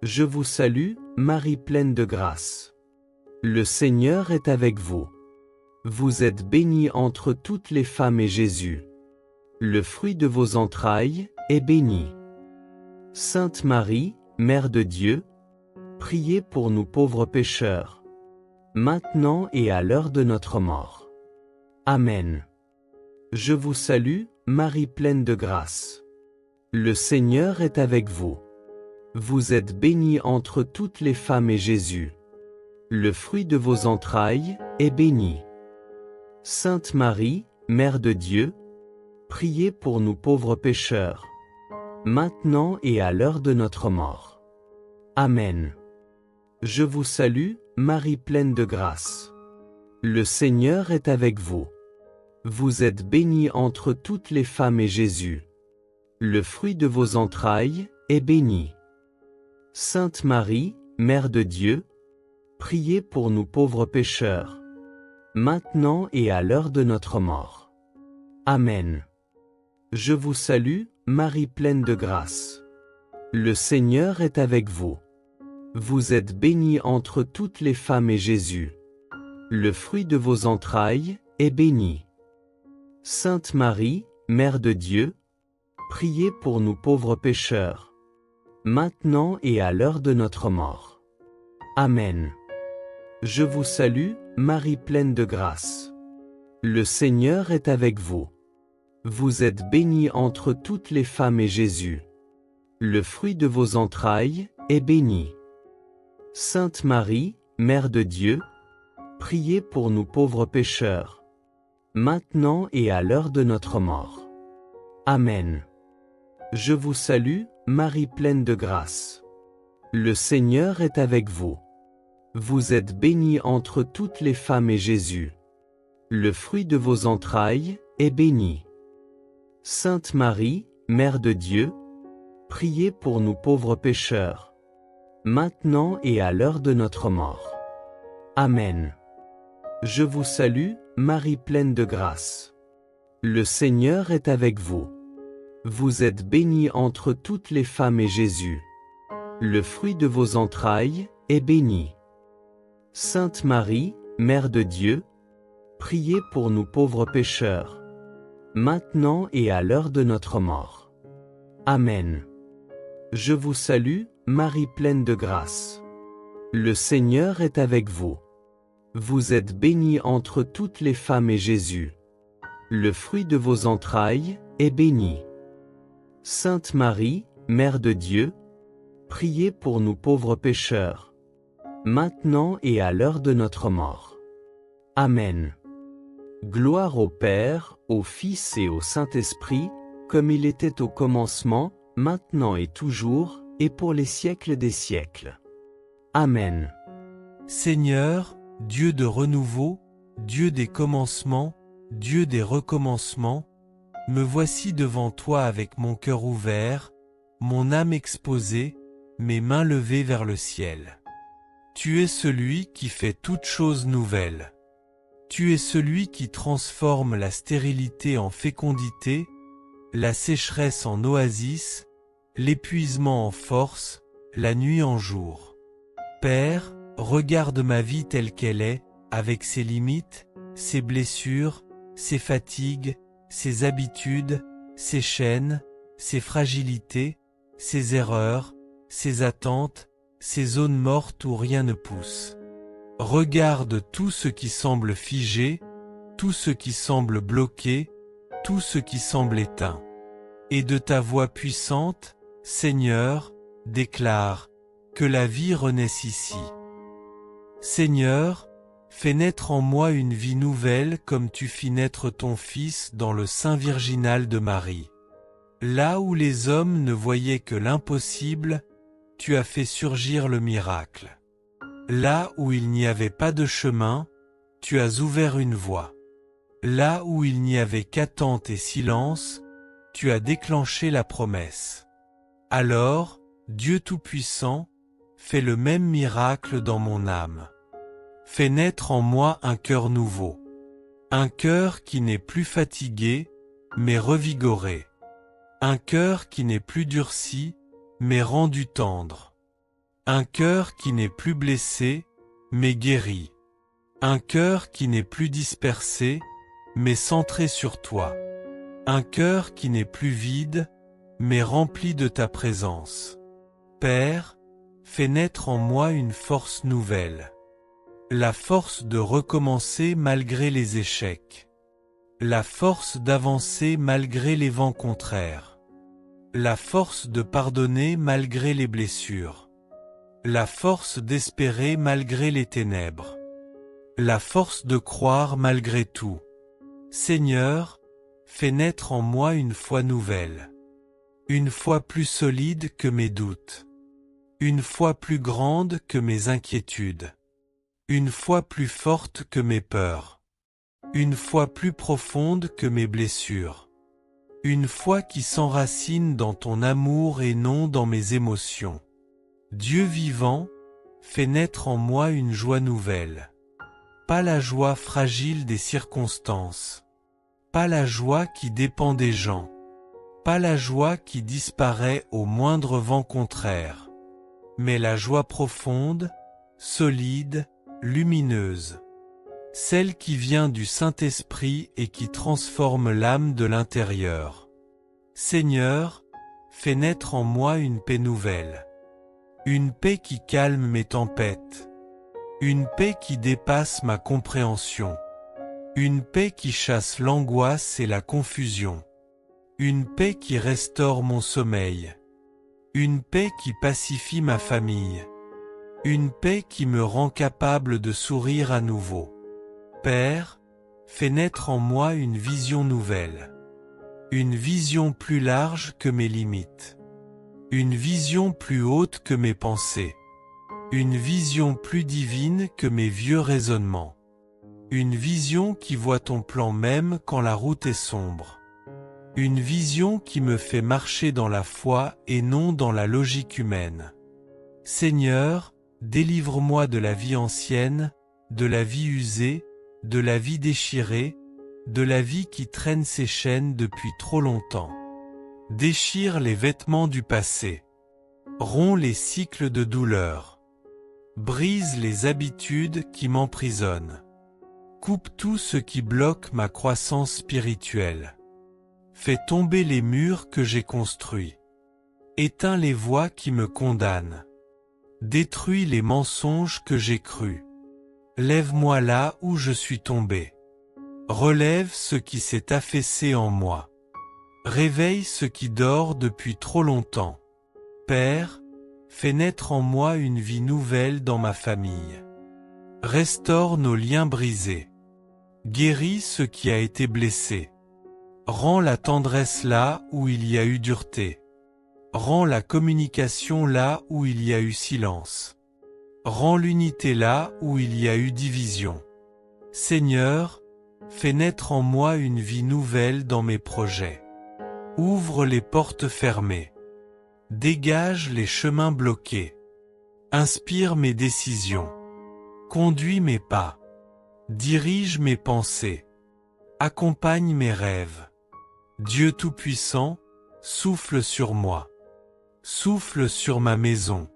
Je vous salue, Marie pleine de grâce. Le Seigneur est avec vous. Vous êtes bénie entre toutes les femmes et Jésus, le fruit de vos entrailles, est béni. Sainte Marie, Mère de Dieu, priez pour nous pauvres pécheurs, maintenant et à l'heure de notre mort. Amen. Je vous salue, Marie pleine de grâce. Le Seigneur est avec vous. Vous êtes bénie entre toutes les femmes et Jésus, le fruit de vos entrailles, est béni. Sainte Marie, Mère de Dieu, priez pour nous pauvres pécheurs, maintenant et à l'heure de notre mort. Amen. Je vous salue, Marie pleine de grâce. Le Seigneur est avec vous. Vous êtes bénie entre toutes les femmes et Jésus, le fruit de vos entrailles, est béni. Sainte Marie, Mère de Dieu, priez pour nous pauvres pécheurs, maintenant et à l'heure de notre mort. Amen. Je vous salue, Marie pleine de grâce. Le Seigneur est avec vous. Vous êtes bénie entre toutes les femmes et Jésus, le fruit de vos entrailles, est béni. Sainte Marie, Mère de Dieu, priez pour nous pauvres pécheurs, maintenant et à l'heure de notre mort. Amen. Je vous salue, Marie pleine de grâce. Le Seigneur est avec vous. Vous êtes bénie entre toutes les femmes et Jésus, le fruit de vos entrailles, est béni. Sainte Marie, Mère de Dieu, priez pour nous pauvres pécheurs, maintenant et à l'heure de notre mort. Amen. Je vous salue, Marie pleine de grâce. Le Seigneur est avec vous. Vous êtes bénie entre toutes les femmes et Jésus, le fruit de vos entrailles, est béni. Sainte Marie, Mère de Dieu, priez pour nous pauvres pécheurs, maintenant et à l'heure de notre mort. Amen. Je vous salue, Marie pleine de grâce. Le Seigneur est avec vous. Vous êtes bénie entre toutes les femmes et Jésus, le fruit de vos entrailles, est béni. Sainte Marie, Mère de Dieu, priez pour nous pauvres pécheurs, maintenant et à l'heure de notre mort. Amen. Je vous salue, Marie pleine de grâce. Le Seigneur est avec vous. Vous êtes bénie entre toutes les femmes et Jésus, le fruit de vos entrailles, est béni. Sainte Marie, Mère de Dieu, priez pour nous pauvres pécheurs, maintenant et à l'heure de notre mort. Amen. Gloire au Père, au Fils et au Saint-Esprit, comme il était au commencement, maintenant et toujours, et pour les siècles des siècles. Amen. Seigneur, Dieu de renouveau, Dieu des commencements, Dieu des recommencements, me voici devant toi avec mon cœur ouvert, mon âme exposée, mes mains levées vers le ciel. Tu es celui qui fait toutes choses nouvelles. Tu es celui qui transforme la stérilité en fécondité, la sécheresse en oasis, l'épuisement en force, la nuit en jour. Père, regarde ma vie telle qu'elle est, avec ses limites, ses blessures, ses fatigues, ses habitudes, ses chaînes, ses fragilités, ses erreurs, ses attentes, ses zones mortes où rien ne pousse. Regarde tout ce qui semble figé, tout ce qui semble bloqué, tout ce qui semble éteint. Et de ta voix puissante, Seigneur, déclare que la vie renaisse ici. Seigneur, fais naître en moi une vie nouvelle comme tu fis naître ton Fils dans le sein virginal de Marie. Là où les hommes ne voyaient que l'impossible, tu as fait surgir le miracle. Là où il n'y avait pas de chemin, tu as ouvert une voie. Là où il n'y avait qu'attente et silence, tu as déclenché la promesse. Alors, Dieu Tout-Puissant, fais le même miracle dans mon âme. Fais naître en moi un cœur nouveau. Un cœur qui n'est plus fatigué, mais revigoré. Un cœur qui n'est plus durci, mais rendu tendre. Un cœur qui n'est plus blessé, mais guéri. Un cœur qui n'est plus dispersé, mais centré sur toi. Un cœur qui n'est plus vide, mais rempli de ta présence. Père, fais naître en moi une force nouvelle. La force de recommencer malgré les échecs. La force d'avancer malgré les vents contraires. La force de pardonner malgré les blessures. La force d'espérer malgré les ténèbres. La force de croire malgré tout. Seigneur, fais naître en moi une foi nouvelle. Une foi plus solide que mes doutes. Une foi plus grande que mes inquiétudes. Une foi plus forte que mes peurs. Une foi plus profonde que mes blessures. Une foi qui s'enracine dans ton amour et non dans mes émotions. Dieu vivant, fais naître en moi une joie nouvelle. Pas la joie fragile des circonstances. Pas la joie qui dépend des gens. Pas la joie qui disparaît au moindre vent contraire. Mais la joie profonde, solide, lumineuse. Celle qui vient du Saint-Esprit et qui transforme l'âme de l'intérieur. Seigneur, fais naître en moi une paix nouvelle. Une paix qui calme mes tempêtes. Une paix qui dépasse ma compréhension. Une paix qui chasse l'angoisse et la confusion. Une paix qui restaure mon sommeil. Une paix qui pacifie ma famille. Une paix qui me rend capable de sourire à nouveau. Père, fais naître en moi une vision nouvelle. Une vision plus large que mes limites. Une vision plus haute que mes pensées. Une vision plus divine que mes vieux raisonnements. Une vision qui voit ton plan même quand la route est sombre. Une vision qui me fait marcher dans la foi et non dans la logique humaine. Seigneur, délivre-moi de la vie ancienne, de la vie usée, de la vie déchirée, de la vie qui traîne ses chaînes depuis trop longtemps. Déchire les vêtements du passé. Romps les cycles de douleur. Brise les habitudes qui m'emprisonnent. Coupe tout ce qui bloque ma croissance spirituelle. Fais tomber les murs que j'ai construits. Éteins les voix qui me condamnent. Détruis les mensonges que j'ai crus. Lève-moi là où je suis tombé. Relève ce qui s'est affaissé en moi. Réveille ce qui dort depuis trop longtemps. Père, fais naître en moi une vie nouvelle dans ma famille. Restaure nos liens brisés. Guéris ce qui a été blessé. Rends la tendresse là où il y a eu dureté. Rends la communication là où il y a eu silence. Rends l'unité là où il y a eu division. Seigneur, fais naître en moi une vie nouvelle dans mes projets. Ouvre les portes fermées. Dégage les chemins bloqués. Inspire mes décisions. Conduis mes pas. Dirige mes pensées. Accompagne mes rêves. Dieu Tout-Puissant, souffle sur moi. Souffle sur ma maison.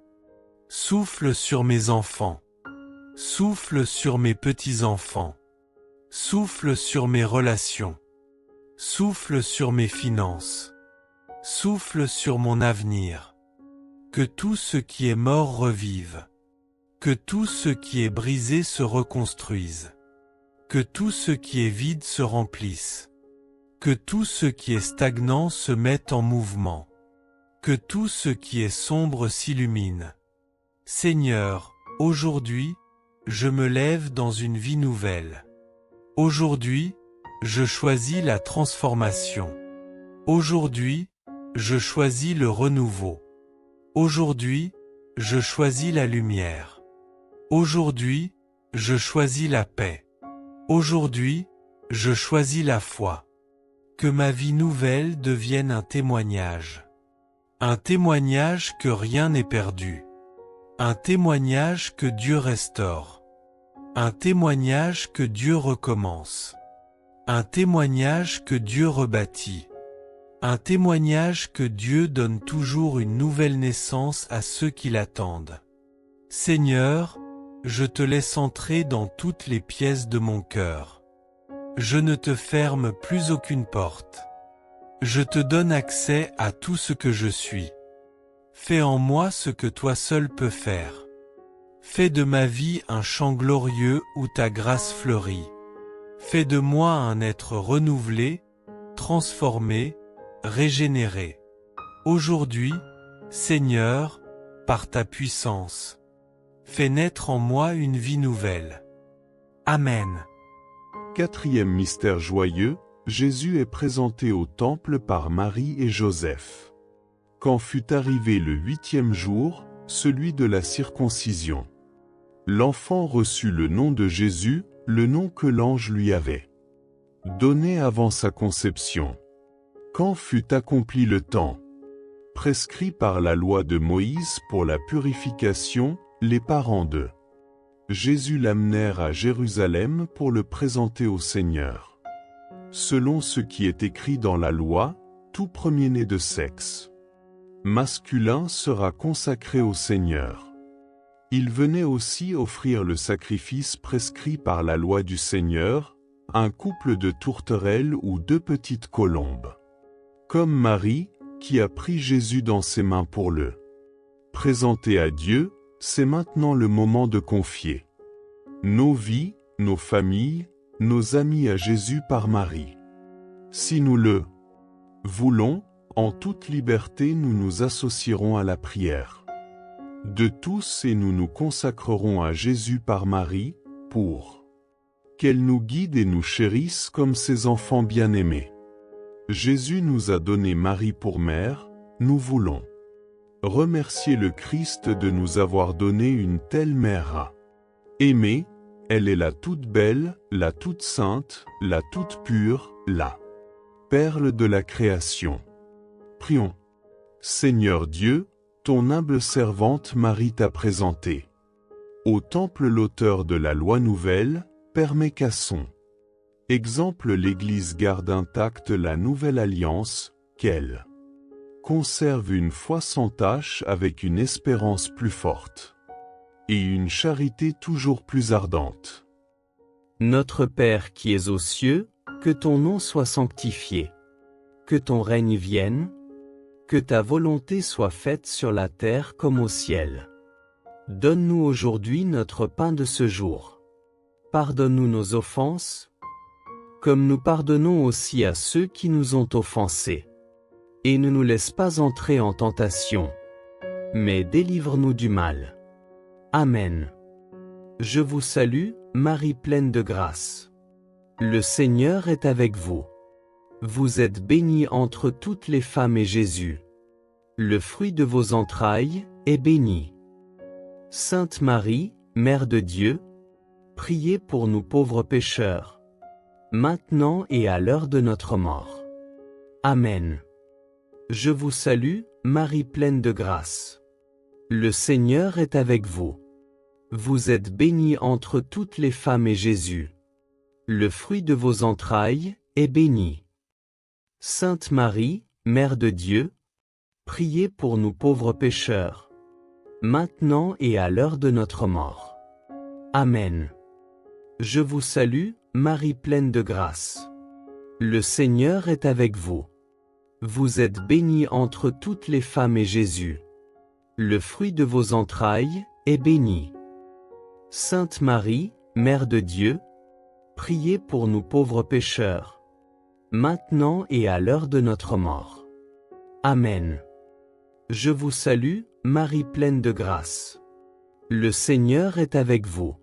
Souffle sur mes enfants. Souffle sur mes petits-enfants. Souffle sur mes relations. Souffle sur mes finances. Souffle sur mon avenir. Que tout ce qui est mort revive. Que tout ce qui est brisé se reconstruise. Que tout ce qui est vide se remplisse. Que tout ce qui est stagnant se mette en mouvement. Que tout ce qui est sombre s'illumine. Seigneur, aujourd'hui, je me lève dans une vie nouvelle. Aujourd'hui, je choisis la transformation. Aujourd'hui, je choisis le renouveau. Aujourd'hui, je choisis la lumière. Aujourd'hui, je choisis la paix. Aujourd'hui, je choisis la foi. Que ma vie nouvelle devienne un témoignage. Un témoignage que rien n'est perdu. Un témoignage que Dieu restaure. Un témoignage que Dieu recommence. Un témoignage que Dieu rebâtit. Un témoignage que Dieu donne toujours une nouvelle naissance à ceux qui l'attendent. Seigneur, je te laisse entrer dans toutes les pièces de mon cœur. Je ne te ferme plus aucune porte. Je te donne accès à tout ce que je suis. Fais en moi ce que toi seul peux faire. Fais de ma vie un champ glorieux où ta grâce fleurit. Fais de moi un être renouvelé, transformé, régénéré. Aujourd'hui, Seigneur, par ta puissance, fais naître en moi une vie nouvelle. Amen. Quatrième mystère joyeux, Jésus est présenté au temple par Marie et Joseph. Quand fut arrivé le 8e jour, celui de la circoncision, l'enfant reçut le nom de Jésus, le nom que l'ange lui avait donné avant sa conception. Quand fut accompli le temps prescrit par la loi de Moïse pour la purification, les parents de Jésus l'amenèrent à Jérusalem pour le présenter au Seigneur. Selon ce qui est écrit dans la loi, tout premier-né de sexe masculin sera consacré au Seigneur. Il venait aussi offrir le sacrifice prescrit par la loi du Seigneur, un couple de tourterelles ou 2 petites colombes. Comme Marie, qui a pris Jésus dans ses mains pour le présenter à Dieu, c'est maintenant le moment de confier nos vies, nos familles, nos amis à Jésus par Marie. Si nous le voulons, en toute liberté nous nous associerons à la prière de tous et nous nous consacrerons à Jésus par Marie, pour qu'elle nous guide et nous chérisse comme ses enfants bien-aimés. Jésus nous a donné Marie pour mère, nous voulons remercier le Christ de nous avoir donné une telle mère à aimer. Elle est la toute belle, la toute sainte, la toute pure, la perle de la création. Prions. Seigneur Dieu, ton humble servante Marie t'a présenté au temple l'auteur de la loi nouvelle, permet qu'à son exemple l'Église garde intacte la nouvelle alliance, qu'elle conserve une foi sans tache avec une espérance plus forte et une charité toujours plus ardente. Notre Père qui es aux cieux, que ton nom soit sanctifié. Que ton règne vienne. Que ta volonté soit faite sur la terre comme au ciel. Donne-nous aujourd'hui notre pain de ce jour. Pardonne-nous nos offenses, comme nous pardonnons aussi à ceux qui nous ont offensés. Et ne nous laisse pas entrer en tentation, mais délivre-nous du mal. Amen. Je vous salue, Marie pleine de grâce. Le Seigneur est avec vous. Vous êtes bénie entre toutes les femmes et Jésus, le fruit de vos entrailles, est béni. Sainte Marie, Mère de Dieu, priez pour nous pauvres pécheurs, maintenant et à l'heure de notre mort. Amen. Je vous salue, Marie pleine de grâce. Le Seigneur est avec vous. Vous êtes bénie entre toutes les femmes et Jésus, le fruit de vos entrailles, est béni. Sainte Marie, Mère de Dieu, priez pour nous pauvres pécheurs, maintenant et à l'heure de notre mort. Amen. Je vous salue, Marie pleine de grâce. Le Seigneur est avec vous. Vous êtes bénie entre toutes les femmes et Jésus, le fruit de vos entrailles, est béni. Sainte Marie, Mère de Dieu, priez pour nous pauvres pécheurs, maintenant et à l'heure de notre mort. Amen. Je vous salue, Marie pleine de grâce. Le Seigneur est avec vous.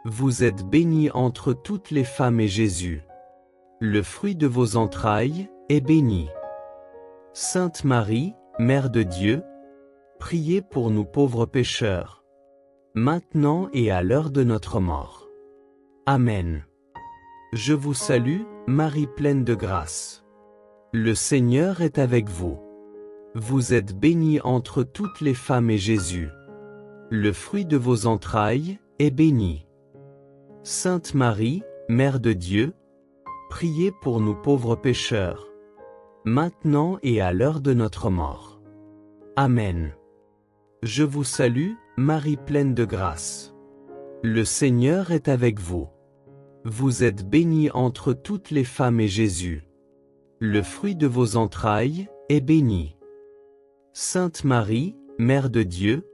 Vous êtes bénie entre toutes les femmes et Jésus, le fruit de vos entrailles, est béni. Sainte Marie, Mère de Dieu, priez pour nous pauvres pécheurs, maintenant et à l'heure de notre mort. Amen. Je vous salue, Marie pleine de grâce. Le Seigneur est avec vous. Vous êtes bénie entre toutes les femmes et Jésus, le fruit de vos entrailles, est béni. Sainte Marie, Mère de Dieu, priez pour nous pauvres pécheurs, maintenant et à l'heure de notre mort. Amen. Je vous salue, Marie pleine de grâce. Le Seigneur est avec vous. Vous êtes bénie entre toutes les femmes et Jésus, le fruit de vos entrailles, est béni. Sainte Marie, Mère de Dieu,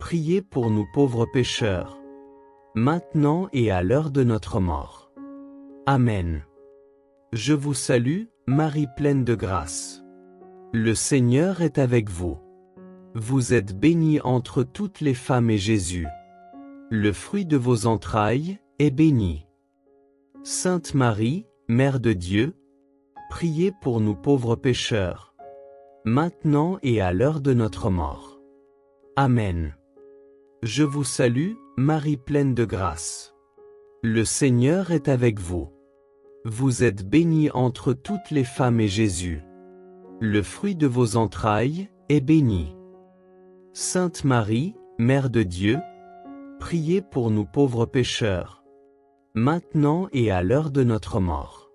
priez pour nous pauvres pécheurs, maintenant et à l'heure de notre mort. Amen. Je vous salue, Marie pleine de grâce. Le Seigneur est avec vous. Vous êtes bénie entre toutes les femmes et Jésus, le fruit de vos entrailles, est béni. Sainte Marie, Mère de Dieu, priez pour nous pauvres pécheurs, maintenant et à l'heure de notre mort. Amen. Je vous salue, Marie pleine de grâce. Le Seigneur est avec vous. Vous êtes bénie entre toutes les femmes et Jésus, le fruit de vos entrailles, est béni. Sainte Marie, Mère de Dieu, priez pour nous pauvres pécheurs, maintenant et à l'heure de notre mort.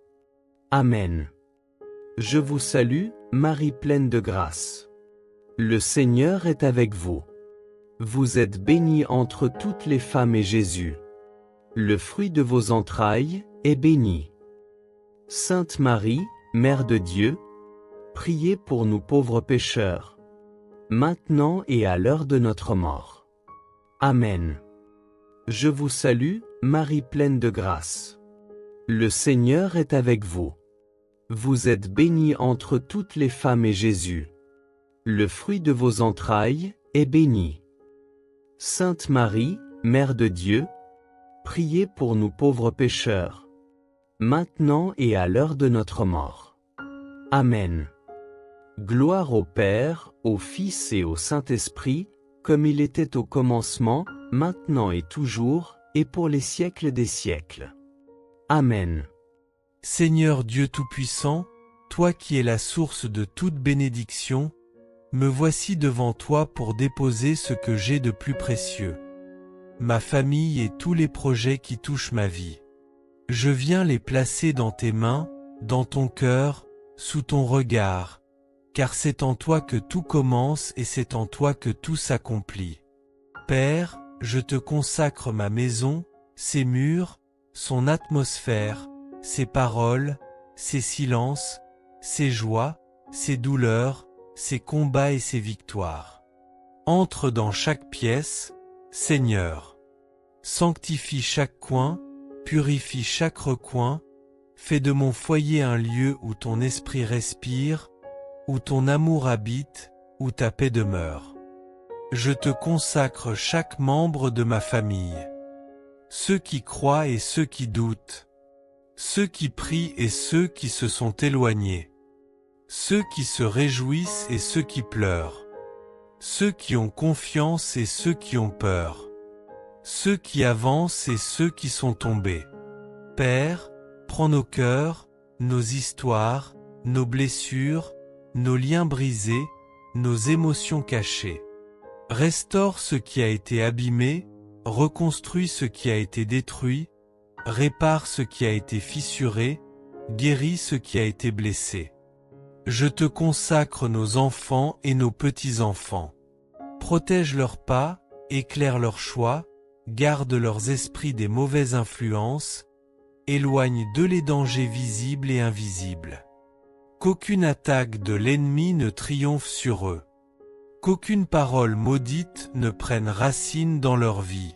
Amen. Je vous salue, Marie pleine de grâce. Le Seigneur est avec vous. Vous êtes bénie entre toutes les femmes et Jésus, le fruit de vos entrailles, est béni. Sainte Marie, Mère de Dieu, priez pour nous pauvres pécheurs, maintenant et à l'heure de notre mort. Amen. Je vous salue, Marie pleine de grâce. Le Seigneur est avec vous. Vous êtes bénie entre toutes les femmes et Jésus, le fruit de vos entrailles, est béni. Sainte Marie, Mère de Dieu, priez pour nous pauvres pécheurs, maintenant et à l'heure de notre mort. Amen. Gloire au Père, au Fils et au Saint-Esprit, comme il était au commencement, maintenant et toujours, et pour les siècles des siècles. Amen. Seigneur Dieu Tout-Puissant, toi qui es la source de toute bénédiction, me voici devant toi pour déposer ce que j'ai de plus précieux, ma famille et tous les projets qui touchent ma vie. Je viens les placer dans tes mains, dans ton cœur, sous ton regard, car c'est en toi que tout commence et c'est en toi que tout s'accomplit. Père, je te consacre ma maison, ses murs, son atmosphère, ses paroles, ses silences, ses joies, ses douleurs, ses combats et ses victoires. Entre dans chaque pièce, Seigneur. Sanctifie chaque coin, purifie chaque recoin, fais de mon foyer un lieu où ton esprit respire, où ton amour habite, où ta paix demeure. Je te consacre chaque membre de ma famille. Ceux qui croient et ceux qui doutent. Ceux qui prient et ceux qui se sont éloignés. Ceux qui se réjouissent et ceux qui pleurent. Ceux qui ont confiance et ceux qui ont peur. Ceux qui avancent et ceux qui sont tombés. Père, prends nos cœurs, nos histoires, nos blessures, nos liens brisés, nos émotions cachées. Restaure ce qui a été abîmé, reconstruis ce qui a été détruit, répare ce qui a été fissuré, guéris ce qui a été blessé. Je te consacre nos enfants et nos petits-enfants. Protège leurs pas, éclaire leurs choix, garde leurs esprits des mauvaises influences, éloigne d'eux les dangers visibles et invisibles. Qu'aucune attaque de l'ennemi ne triomphe sur eux. Qu'aucune parole maudite ne prenne racine dans leur vie.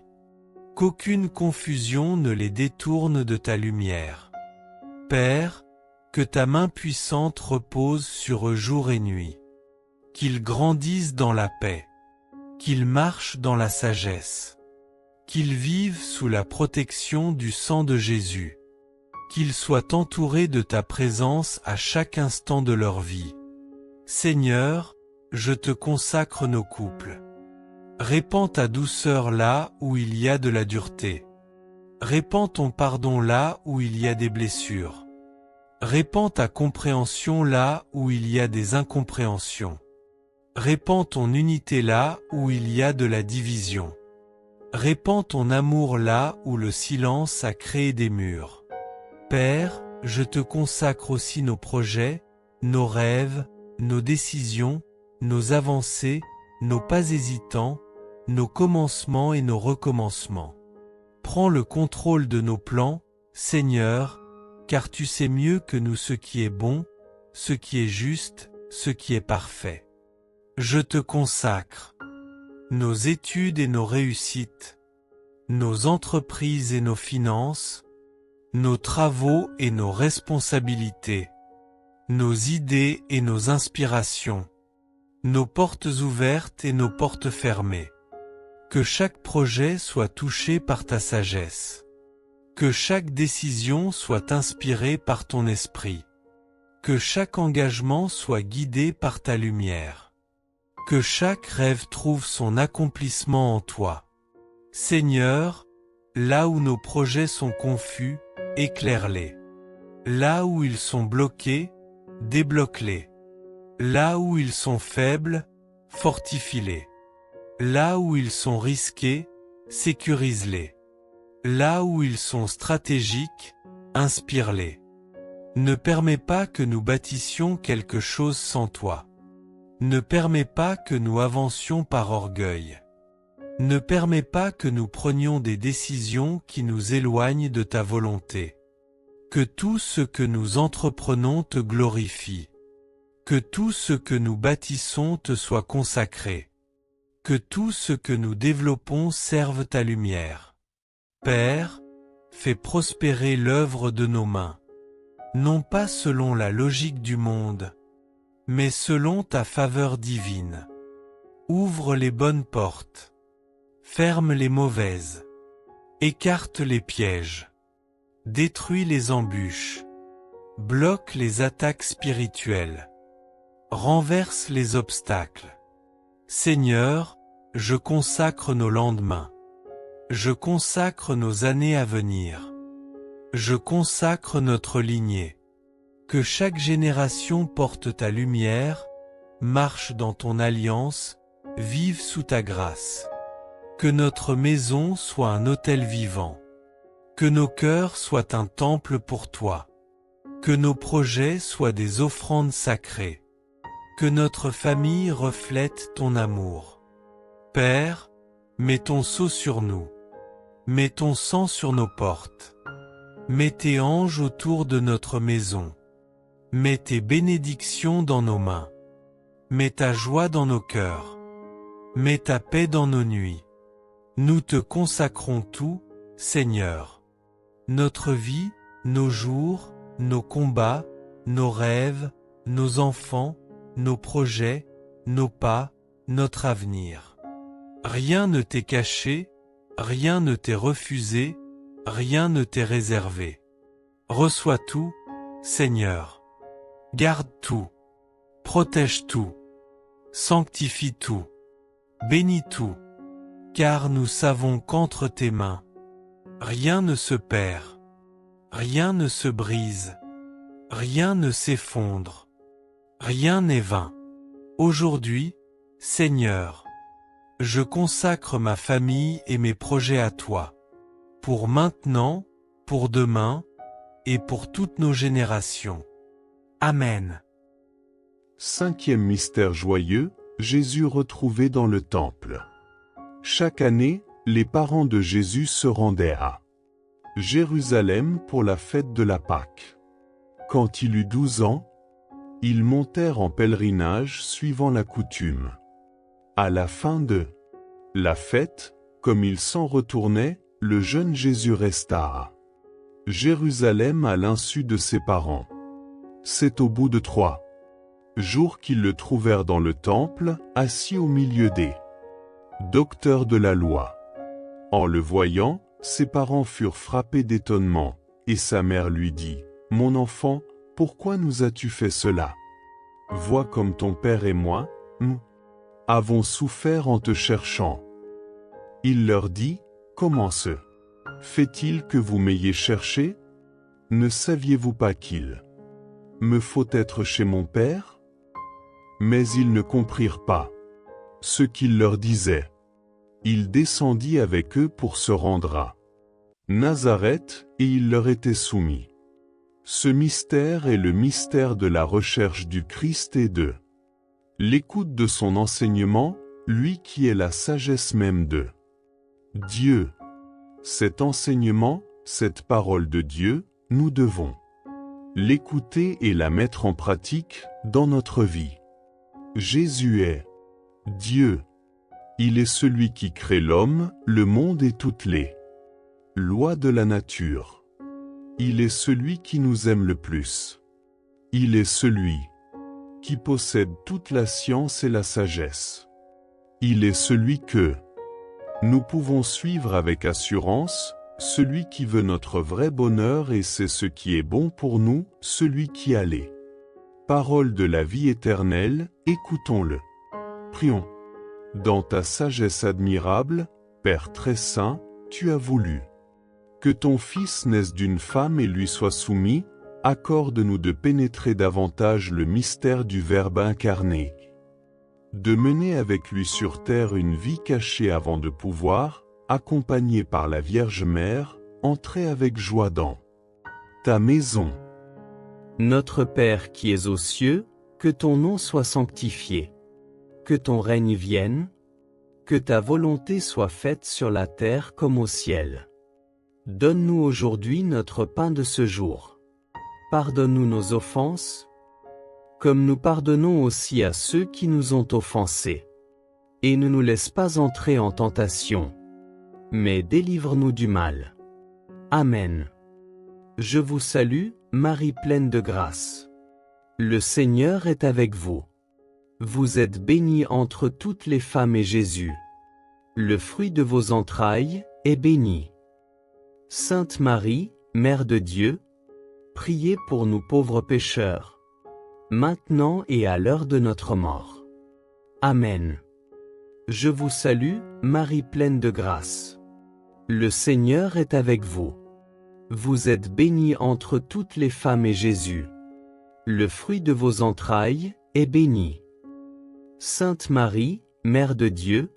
Qu'aucune confusion ne les détourne de ta lumière. Père, que ta main puissante repose sur eux jour et nuit. Qu'ils grandissent dans la paix. Qu'ils marchent dans la sagesse. Qu'ils vivent sous la protection du sang de Jésus. Qu'ils soient entourés de ta présence à chaque instant de leur vie. Seigneur, je te consacre nos couples. Répands ta douceur là où il y a de la dureté. Répands ton pardon là où il y a des blessures. Répands ta compréhension là où il y a des incompréhensions. Répands ton unité là où il y a de la division. Répands ton amour là où le silence a créé des murs. Père, je te consacre aussi nos projets, nos rêves, nos décisions, nos avancées, nos pas hésitants, nos commencements et nos recommencements. Prends le contrôle de nos plans, Seigneur, car tu sais mieux que nous ce qui est bon, ce qui est juste, ce qui est parfait. Je te consacre nos études et nos réussites, nos entreprises et nos finances, nos travaux et nos responsabilités, nos idées et nos inspirations, nos portes ouvertes et nos portes fermées. Que chaque projet soit touché par ta sagesse. Que chaque décision soit inspirée par ton esprit. Que chaque engagement soit guidé par ta lumière. Que chaque rêve trouve son accomplissement en toi. Seigneur, là où nos projets sont confus, éclaire-les. Là où ils sont bloqués, débloque-les. Là où ils sont faibles, fortifie-les. Là où ils sont risqués, sécurise-les. Là où ils sont stratégiques, inspire-les. Ne permets pas que nous bâtissions quelque chose sans toi. Ne permets pas que nous avancions par orgueil. Ne permets pas que nous prenions des décisions qui nous éloignent de ta volonté. Que tout ce que nous entreprenons te glorifie. Que tout ce que nous bâtissons te soit consacré. Que tout ce que nous développons serve ta lumière. Père, fais prospérer l'œuvre de nos mains. Non pas selon la logique du monde, mais selon ta faveur divine. Ouvre les bonnes portes. Ferme les mauvaises. Écarte les pièges. Détruis les embûches. Bloque les attaques spirituelles. Renverse les obstacles. Seigneur, je consacre nos lendemains. Je consacre nos années à venir. Je consacre notre lignée. Que chaque génération porte ta lumière, marche dans ton alliance, vive sous ta grâce. Que notre maison soit un autel vivant. Que nos cœurs soient un temple pour toi. Que nos projets soient des offrandes sacrées. Que notre famille reflète ton amour. Père, mets ton sceau sur nous. Mets ton sang sur nos portes. Mets tes anges autour de notre maison. Mets tes bénédictions dans nos mains. Mets ta joie dans nos cœurs. Mets ta paix dans nos nuits. Nous te consacrons tout, Seigneur. Notre vie, nos jours, nos combats, nos rêves, nos enfants, nos projets, nos pas, notre avenir. Rien ne t'est caché, rien ne t'est refusé, rien ne t'est réservé. Reçois tout, Seigneur. Garde tout. Protège tout. Sanctifie tout. Bénis tout. Car nous savons qu'entre tes mains, rien ne se perd, rien ne se brise, rien ne s'effondre, rien n'est vain. Aujourd'hui, Seigneur, je consacre ma famille et mes projets à toi, pour maintenant, pour demain, et pour toutes nos générations. Amen. 5e mystère joyeux, Jésus retrouvé dans le temple. Chaque année, les parents de Jésus se rendaient à Jérusalem pour la fête de la Pâque. Quand il eut 12 ans, ils montèrent en pèlerinage suivant la coutume. À la fin de la fête, comme ils s'en retournaient, le jeune Jésus resta à Jérusalem à l'insu de ses parents. C'est au bout de 3 jours qu'ils le trouvèrent dans le temple, assis au milieu des docteurs de la loi. En le voyant, ses parents furent frappés d'étonnement, et sa mère lui dit, « Mon enfant, pourquoi nous as-tu fait cela? Vois comme ton père et moi, nous avons souffert en te cherchant. » Il leur dit, « Comment se fait-il que vous m'ayez cherché? Ne saviez-vous pas qu'il me faut être chez mon père? » Mais ils ne comprirent pas ce qu'il leur disait. Il descendit avec eux pour se rendre à Nazareth, et il leur était soumis. Ce mystère est le mystère de la recherche du Christ et de l'écoute de son enseignement, lui qui est la sagesse même de Dieu. Cet enseignement, cette parole de Dieu, nous devons l'écouter et la mettre en pratique dans notre vie. Jésus est Dieu. Il est celui qui crée l'homme, le monde et toutes les lois de la nature. Il est celui qui nous aime le plus. Il est celui qui possède toute la science et la sagesse. Il est celui que nous pouvons suivre avec assurance, celui qui veut notre vrai bonheur et c'est ce qui est bon pour nous, celui qui a les paroles de la vie éternelle, écoutons-le. Prions. Dans ta sagesse admirable, Père très saint, tu as voulu que ton Fils naisse d'une femme et lui soit soumis, accorde-nous de pénétrer davantage le mystère du Verbe incarné, de mener avec lui sur terre une vie cachée avant de pouvoir, accompagné par la Vierge Mère, entrer avec joie dans ta maison. Notre Père qui es aux cieux, que ton nom soit sanctifié. Que ton règne vienne. Que ta volonté soit faite sur la terre comme au ciel. Donne-nous aujourd'hui notre pain de ce jour. Pardonne-nous nos offenses, comme nous pardonnons aussi à ceux qui nous ont offensés. Et ne nous laisse pas entrer en tentation, mais délivre-nous du mal. Amen. Je vous salue, Marie pleine de grâce. Le Seigneur est avec vous. Vous êtes bénie entre toutes les femmes et Jésus, le fruit de vos entrailles, est béni. Sainte Marie, Mère de Dieu, priez pour nous pauvres pécheurs, maintenant et à l'heure de notre mort. Amen. Je vous salue, Marie pleine de grâce. Le Seigneur est avec vous. Vous êtes bénie entre toutes les femmes et Jésus, le fruit de vos entrailles, est béni. Sainte Marie, Mère de Dieu,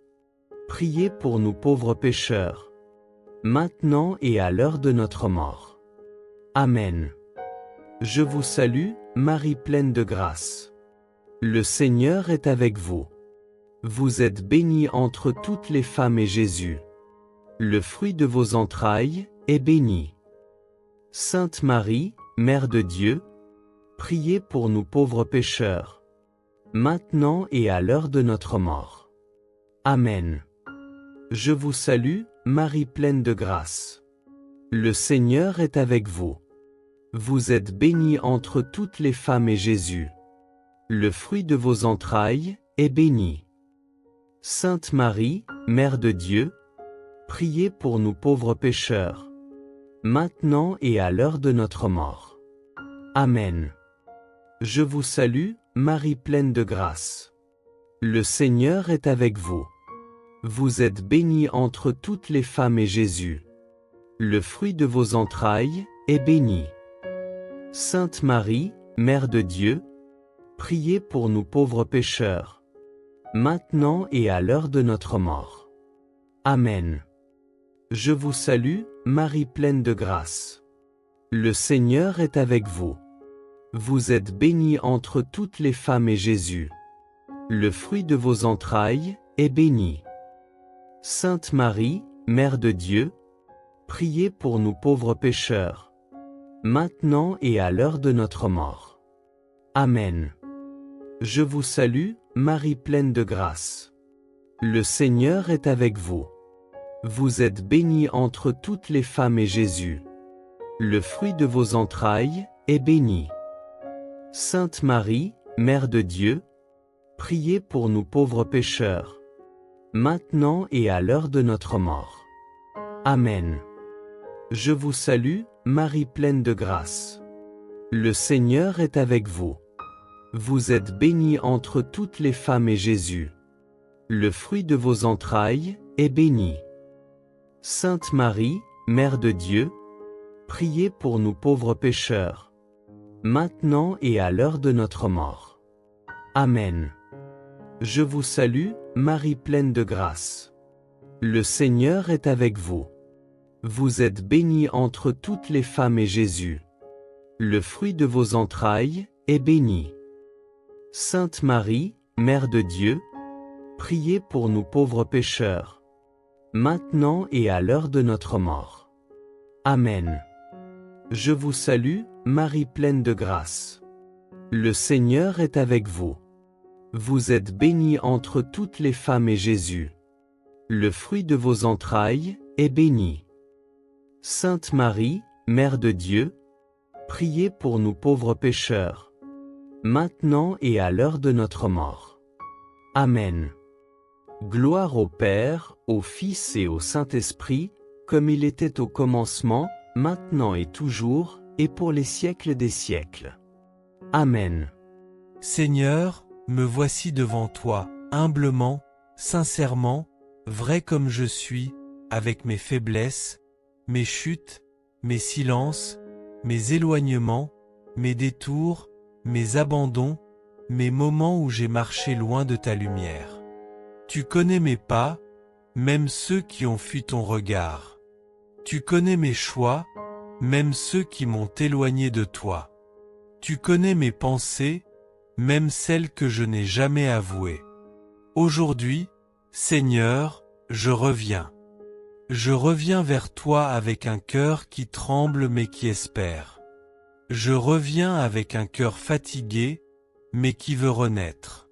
priez pour nous pauvres pécheurs, maintenant et à l'heure de notre mort. Amen. Je vous salue, Marie pleine de grâce. Le Seigneur est avec vous. Vous êtes bénie entre toutes les femmes et Jésus, le fruit de vos entrailles, est béni. Sainte Marie, Mère de Dieu, priez pour nous pauvres pécheurs, maintenant et à l'heure de notre mort. Amen. Je vous salue, Marie pleine de grâce. Le Seigneur est avec vous. Vous êtes bénie entre toutes les femmes et Jésus, le fruit de vos entrailles, est béni. Sainte Marie, Mère de Dieu, priez pour nous pauvres pécheurs, maintenant et à l'heure de notre mort. Amen. Je vous salue, Marie pleine de grâce. Le Seigneur est avec vous. Vous êtes bénie entre toutes les femmes et Jésus, le fruit de vos entrailles, est béni. Sainte Marie, Mère de Dieu, priez pour nous pauvres pécheurs, maintenant et à l'heure de notre mort. Amen. Je vous salue, Marie pleine de grâce. Le Seigneur est avec vous. Vous êtes bénie entre toutes les femmes et Jésus, le fruit de vos entrailles, est béni. Sainte Marie, Mère de Dieu, priez pour nous pauvres pécheurs, maintenant et à l'heure de notre mort. Amen. Je vous salue, Marie pleine de grâce. Le Seigneur est avec vous. Vous êtes bénie entre toutes les femmes et Jésus, le fruit de vos entrailles, est béni. Sainte Marie, Mère de Dieu, priez pour nous pauvres pécheurs, maintenant et à l'heure de notre mort. Amen. Je vous salue, Marie pleine de grâce. Le Seigneur est avec vous. Vous êtes bénie entre toutes les femmes et Jésus, le fruit de vos entrailles, est béni. Sainte Marie, Mère de Dieu, priez pour nous pauvres pécheurs, maintenant et à l'heure de notre mort. Amen. Je vous salue, Marie pleine de grâce. Le Seigneur est avec vous. Vous êtes bénie entre toutes les femmes et Jésus, le fruit de vos entrailles, est béni. Sainte Marie, Mère de Dieu, priez pour nous pauvres pécheurs, maintenant et à l'heure de notre mort. Amen. Je vous salue, Marie pleine de grâce. Le Seigneur est avec vous. Vous êtes bénie entre toutes les femmes et Jésus, le fruit de vos entrailles, est béni. Sainte Marie, Mère de Dieu, priez pour nous pauvres pécheurs, maintenant et à l'heure de notre mort. Amen. Gloire au Père, au Fils et au Saint-Esprit, comme il était au commencement, maintenant et toujours, et pour les siècles des siècles. Amen. Seigneur, me voici devant toi, humblement, sincèrement, vrai comme je suis, avec mes faiblesses, mes chutes, mes silences, mes éloignements, mes détours, mes abandons, mes moments où j'ai marché loin de ta lumière. Tu connais mes pas, même ceux qui ont fui ton regard. Tu connais mes choix, même ceux qui m'ont éloigné de toi. Tu connais mes pensées, même celles que je n'ai jamais avouées. Aujourd'hui, Seigneur, je reviens. Je reviens vers toi avec un cœur qui tremble mais qui espère. Je reviens avec un cœur fatigué, mais qui veut renaître.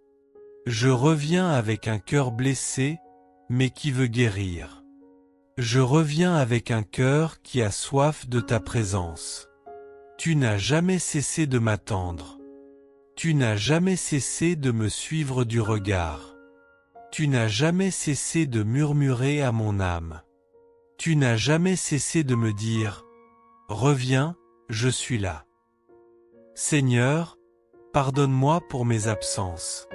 Je reviens avec un cœur blessé, mais qui veut guérir. Je reviens avec un cœur qui a soif de ta présence. Tu n'as jamais cessé de m'attendre. Tu n'as jamais cessé de me suivre du regard. Tu n'as jamais cessé de murmurer à mon âme. Tu n'as jamais cessé de me dire, « Reviens, je suis là. » Seigneur, pardonne-moi pour mes absences.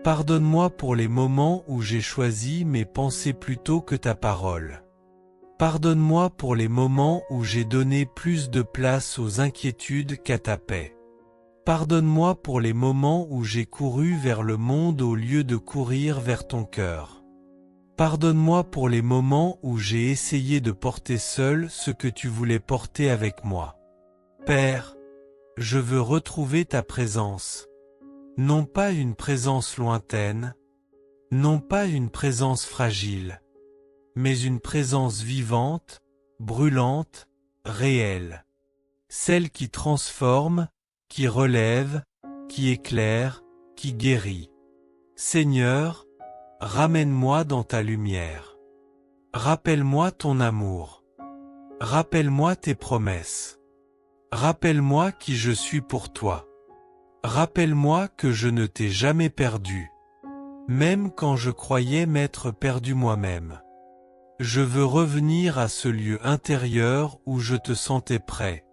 Pardonne-moi pour les moments où j'ai choisi mes pensées plutôt que ta parole. Pardonne-moi pour les moments où j'ai donné plus de place aux inquiétudes qu'à ta paix. Pardonne-moi pour les moments où j'ai couru vers le monde au lieu de courir vers ton cœur. Pardonne-moi pour les moments où j'ai essayé de porter seul ce que tu voulais porter avec moi. Père, je veux retrouver ta présence. Non pas une présence lointaine, non pas une présence fragile, mais une présence vivante, brûlante, réelle. Celle qui transforme, qui relève, qui éclaire, qui guérit. Seigneur, ramène-moi dans ta lumière. Rappelle-moi ton amour. Rappelle-moi tes promesses. Rappelle-moi qui je suis pour toi. Rappelle-moi que je ne t'ai jamais perdu, même quand je croyais m'être perdu moi-même. Je veux revenir à ce lieu intérieur où je te sentais près,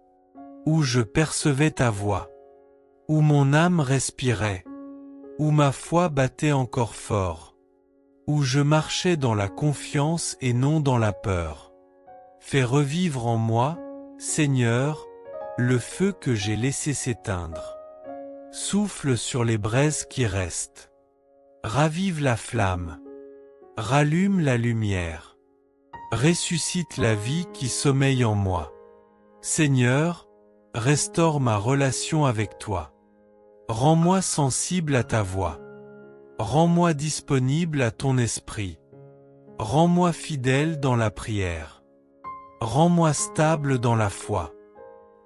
où je percevais ta voix, où mon âme respirait, où ma foi battait encore fort, où je marchais dans la confiance et non dans la peur. Fais revivre en moi, Seigneur, le feu que j'ai laissé s'éteindre. Souffle sur les braises qui restent. Ravive la flamme. Rallume la lumière. Ressuscite la vie qui sommeille en moi. Seigneur, restaure ma relation avec toi. Rends-moi sensible à ta voix. Rends-moi disponible à ton esprit. Rends-moi fidèle dans la prière. Rends-moi stable dans la foi.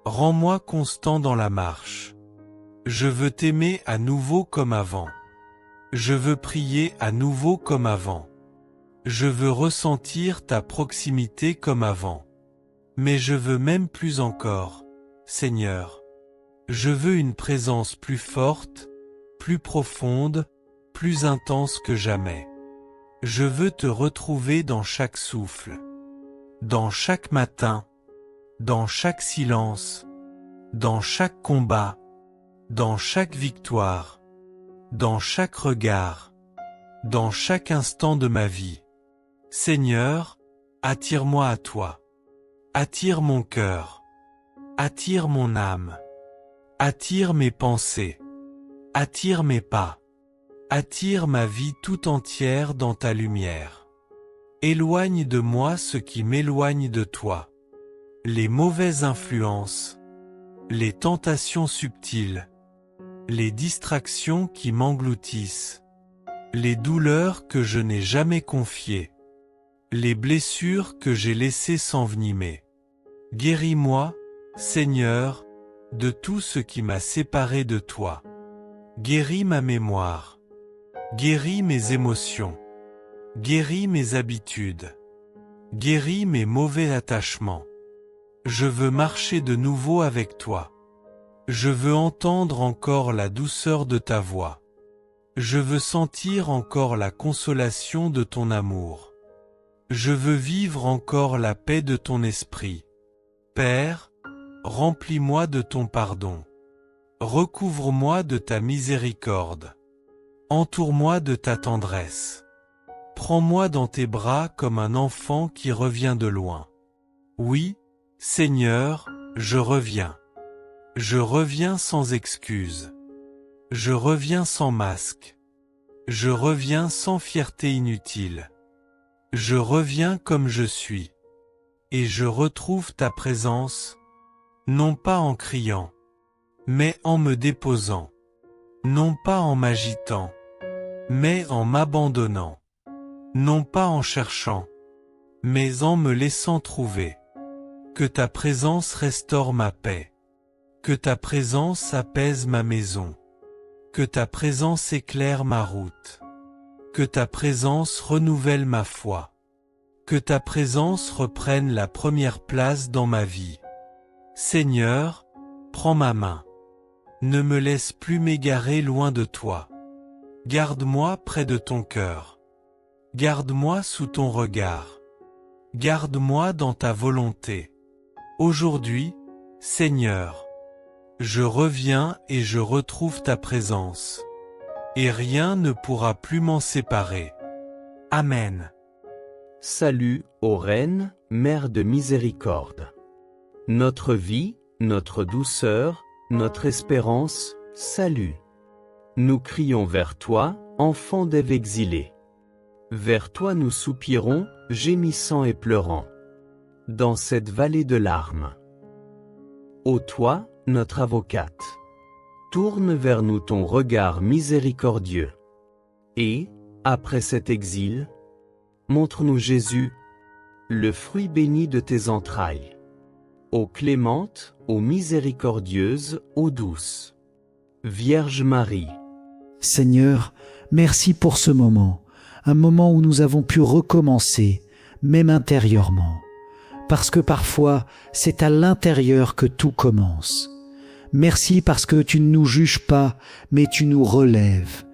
Rends-moi constant dans la marche. Je veux t'aimer à nouveau comme avant. Je veux prier à nouveau comme avant. Je veux ressentir ta proximité comme avant. Mais je veux même plus encore, Seigneur. Je veux une présence plus forte, plus profonde, plus intense que jamais. Je veux te retrouver dans chaque souffle, dans chaque matin, dans chaque silence, dans chaque combat, dans chaque victoire, dans chaque regard, dans chaque instant de ma vie. Seigneur, attire-moi à toi. Attire mon cœur. Attire mon âme. Attire mes pensées. Attire mes pas. Attire ma vie tout entière dans ta lumière. Éloigne de moi ce qui m'éloigne de toi. Les mauvaises influences, les tentations subtiles, les distractions qui m'engloutissent, les douleurs que je n'ai jamais confiées, les blessures que j'ai laissées s'envenimer. Guéris-moi, Seigneur, de tout ce qui m'a séparé de toi. Guéris ma mémoire. Guéris mes émotions. Guéris mes habitudes. Guéris mes mauvais attachements. Je veux marcher de nouveau avec toi. Je veux entendre encore la douceur de ta voix. Je veux sentir encore la consolation de ton amour. Je veux vivre encore la paix de ton esprit. Père, remplis-moi de ton pardon. Recouvre-moi de ta miséricorde. Entoure-moi de ta tendresse. Prends-moi dans tes bras comme un enfant qui revient de loin. Oui, Seigneur, je reviens. Je reviens sans excuse. Je reviens sans masque. Je reviens sans fierté inutile. Je reviens comme je suis. Et je retrouve ta présence, non pas en criant, mais en me déposant. Non pas en m'agitant, mais en m'abandonnant. Non pas en cherchant, mais en me laissant trouver. Que ta présence restaure ma paix. Que ta présence apaise ma maison. Que ta présence éclaire ma route. Que ta présence renouvelle ma foi. Que ta présence reprenne la première place dans ma vie. Seigneur, prends ma main. Ne me laisse plus m'égarer loin de toi. Garde-moi près de ton cœur. Garde-moi sous ton regard. Garde-moi dans ta volonté. Aujourd'hui, Seigneur, je reviens et je retrouve ta présence. Et rien ne pourra plus m'en séparer. Amen. Salut, ô Reine, Mère de miséricorde. Notre vie, notre douceur, notre espérance, salut. Nous crions vers toi, enfants d'Ève exilés. Vers toi nous soupirons, gémissant et pleurant. Dans cette vallée de larmes. Ô toi, notre avocate. Tourne vers nous ton regard miséricordieux. Et, après cet exil, montre-nous Jésus, le fruit béni de tes entrailles. Ô clémente, ô miséricordieuse, ô douce. Vierge Marie. Seigneur, merci pour ce moment, un moment où nous avons pu recommencer, même intérieurement, parce que parfois c'est à l'intérieur que tout commence. Merci parce que tu ne nous juges pas, mais tu nous relèves.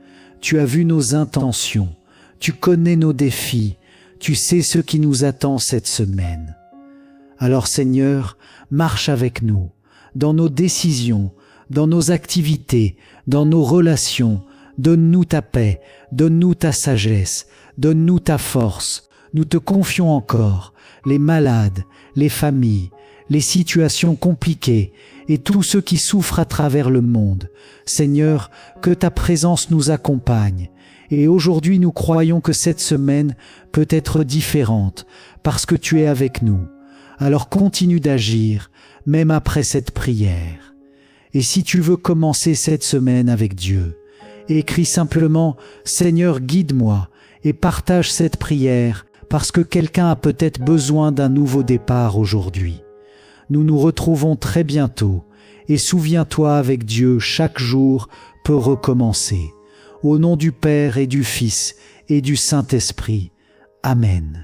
Tu as vu nos intentions, tu connais nos défis, tu sais ce qui nous attend cette semaine. Alors Seigneur, marche avec nous, dans nos décisions, dans nos activités, dans nos relations. Donne-nous ta paix, donne-nous ta sagesse, donne-nous ta force. Nous te confions encore les malades, les familles, les situations compliquées et tous ceux qui souffrent à travers le monde. Seigneur, que ta présence nous accompagne. Et aujourd'hui nous croyons que cette semaine peut être différente parce que tu es avec nous. Alors continue d'agir, même après cette prière. Et si tu veux commencer cette semaine avec Dieu, écris simplement « Seigneur, guide-moi » et partage cette prière parce que quelqu'un a peut-être besoin d'un nouveau départ aujourd'hui. Nous nous retrouvons très bientôt et souviens-toi, avec Dieu, chaque jour peut recommencer. Au nom du Père et du Fils et du Saint-Esprit. Amen.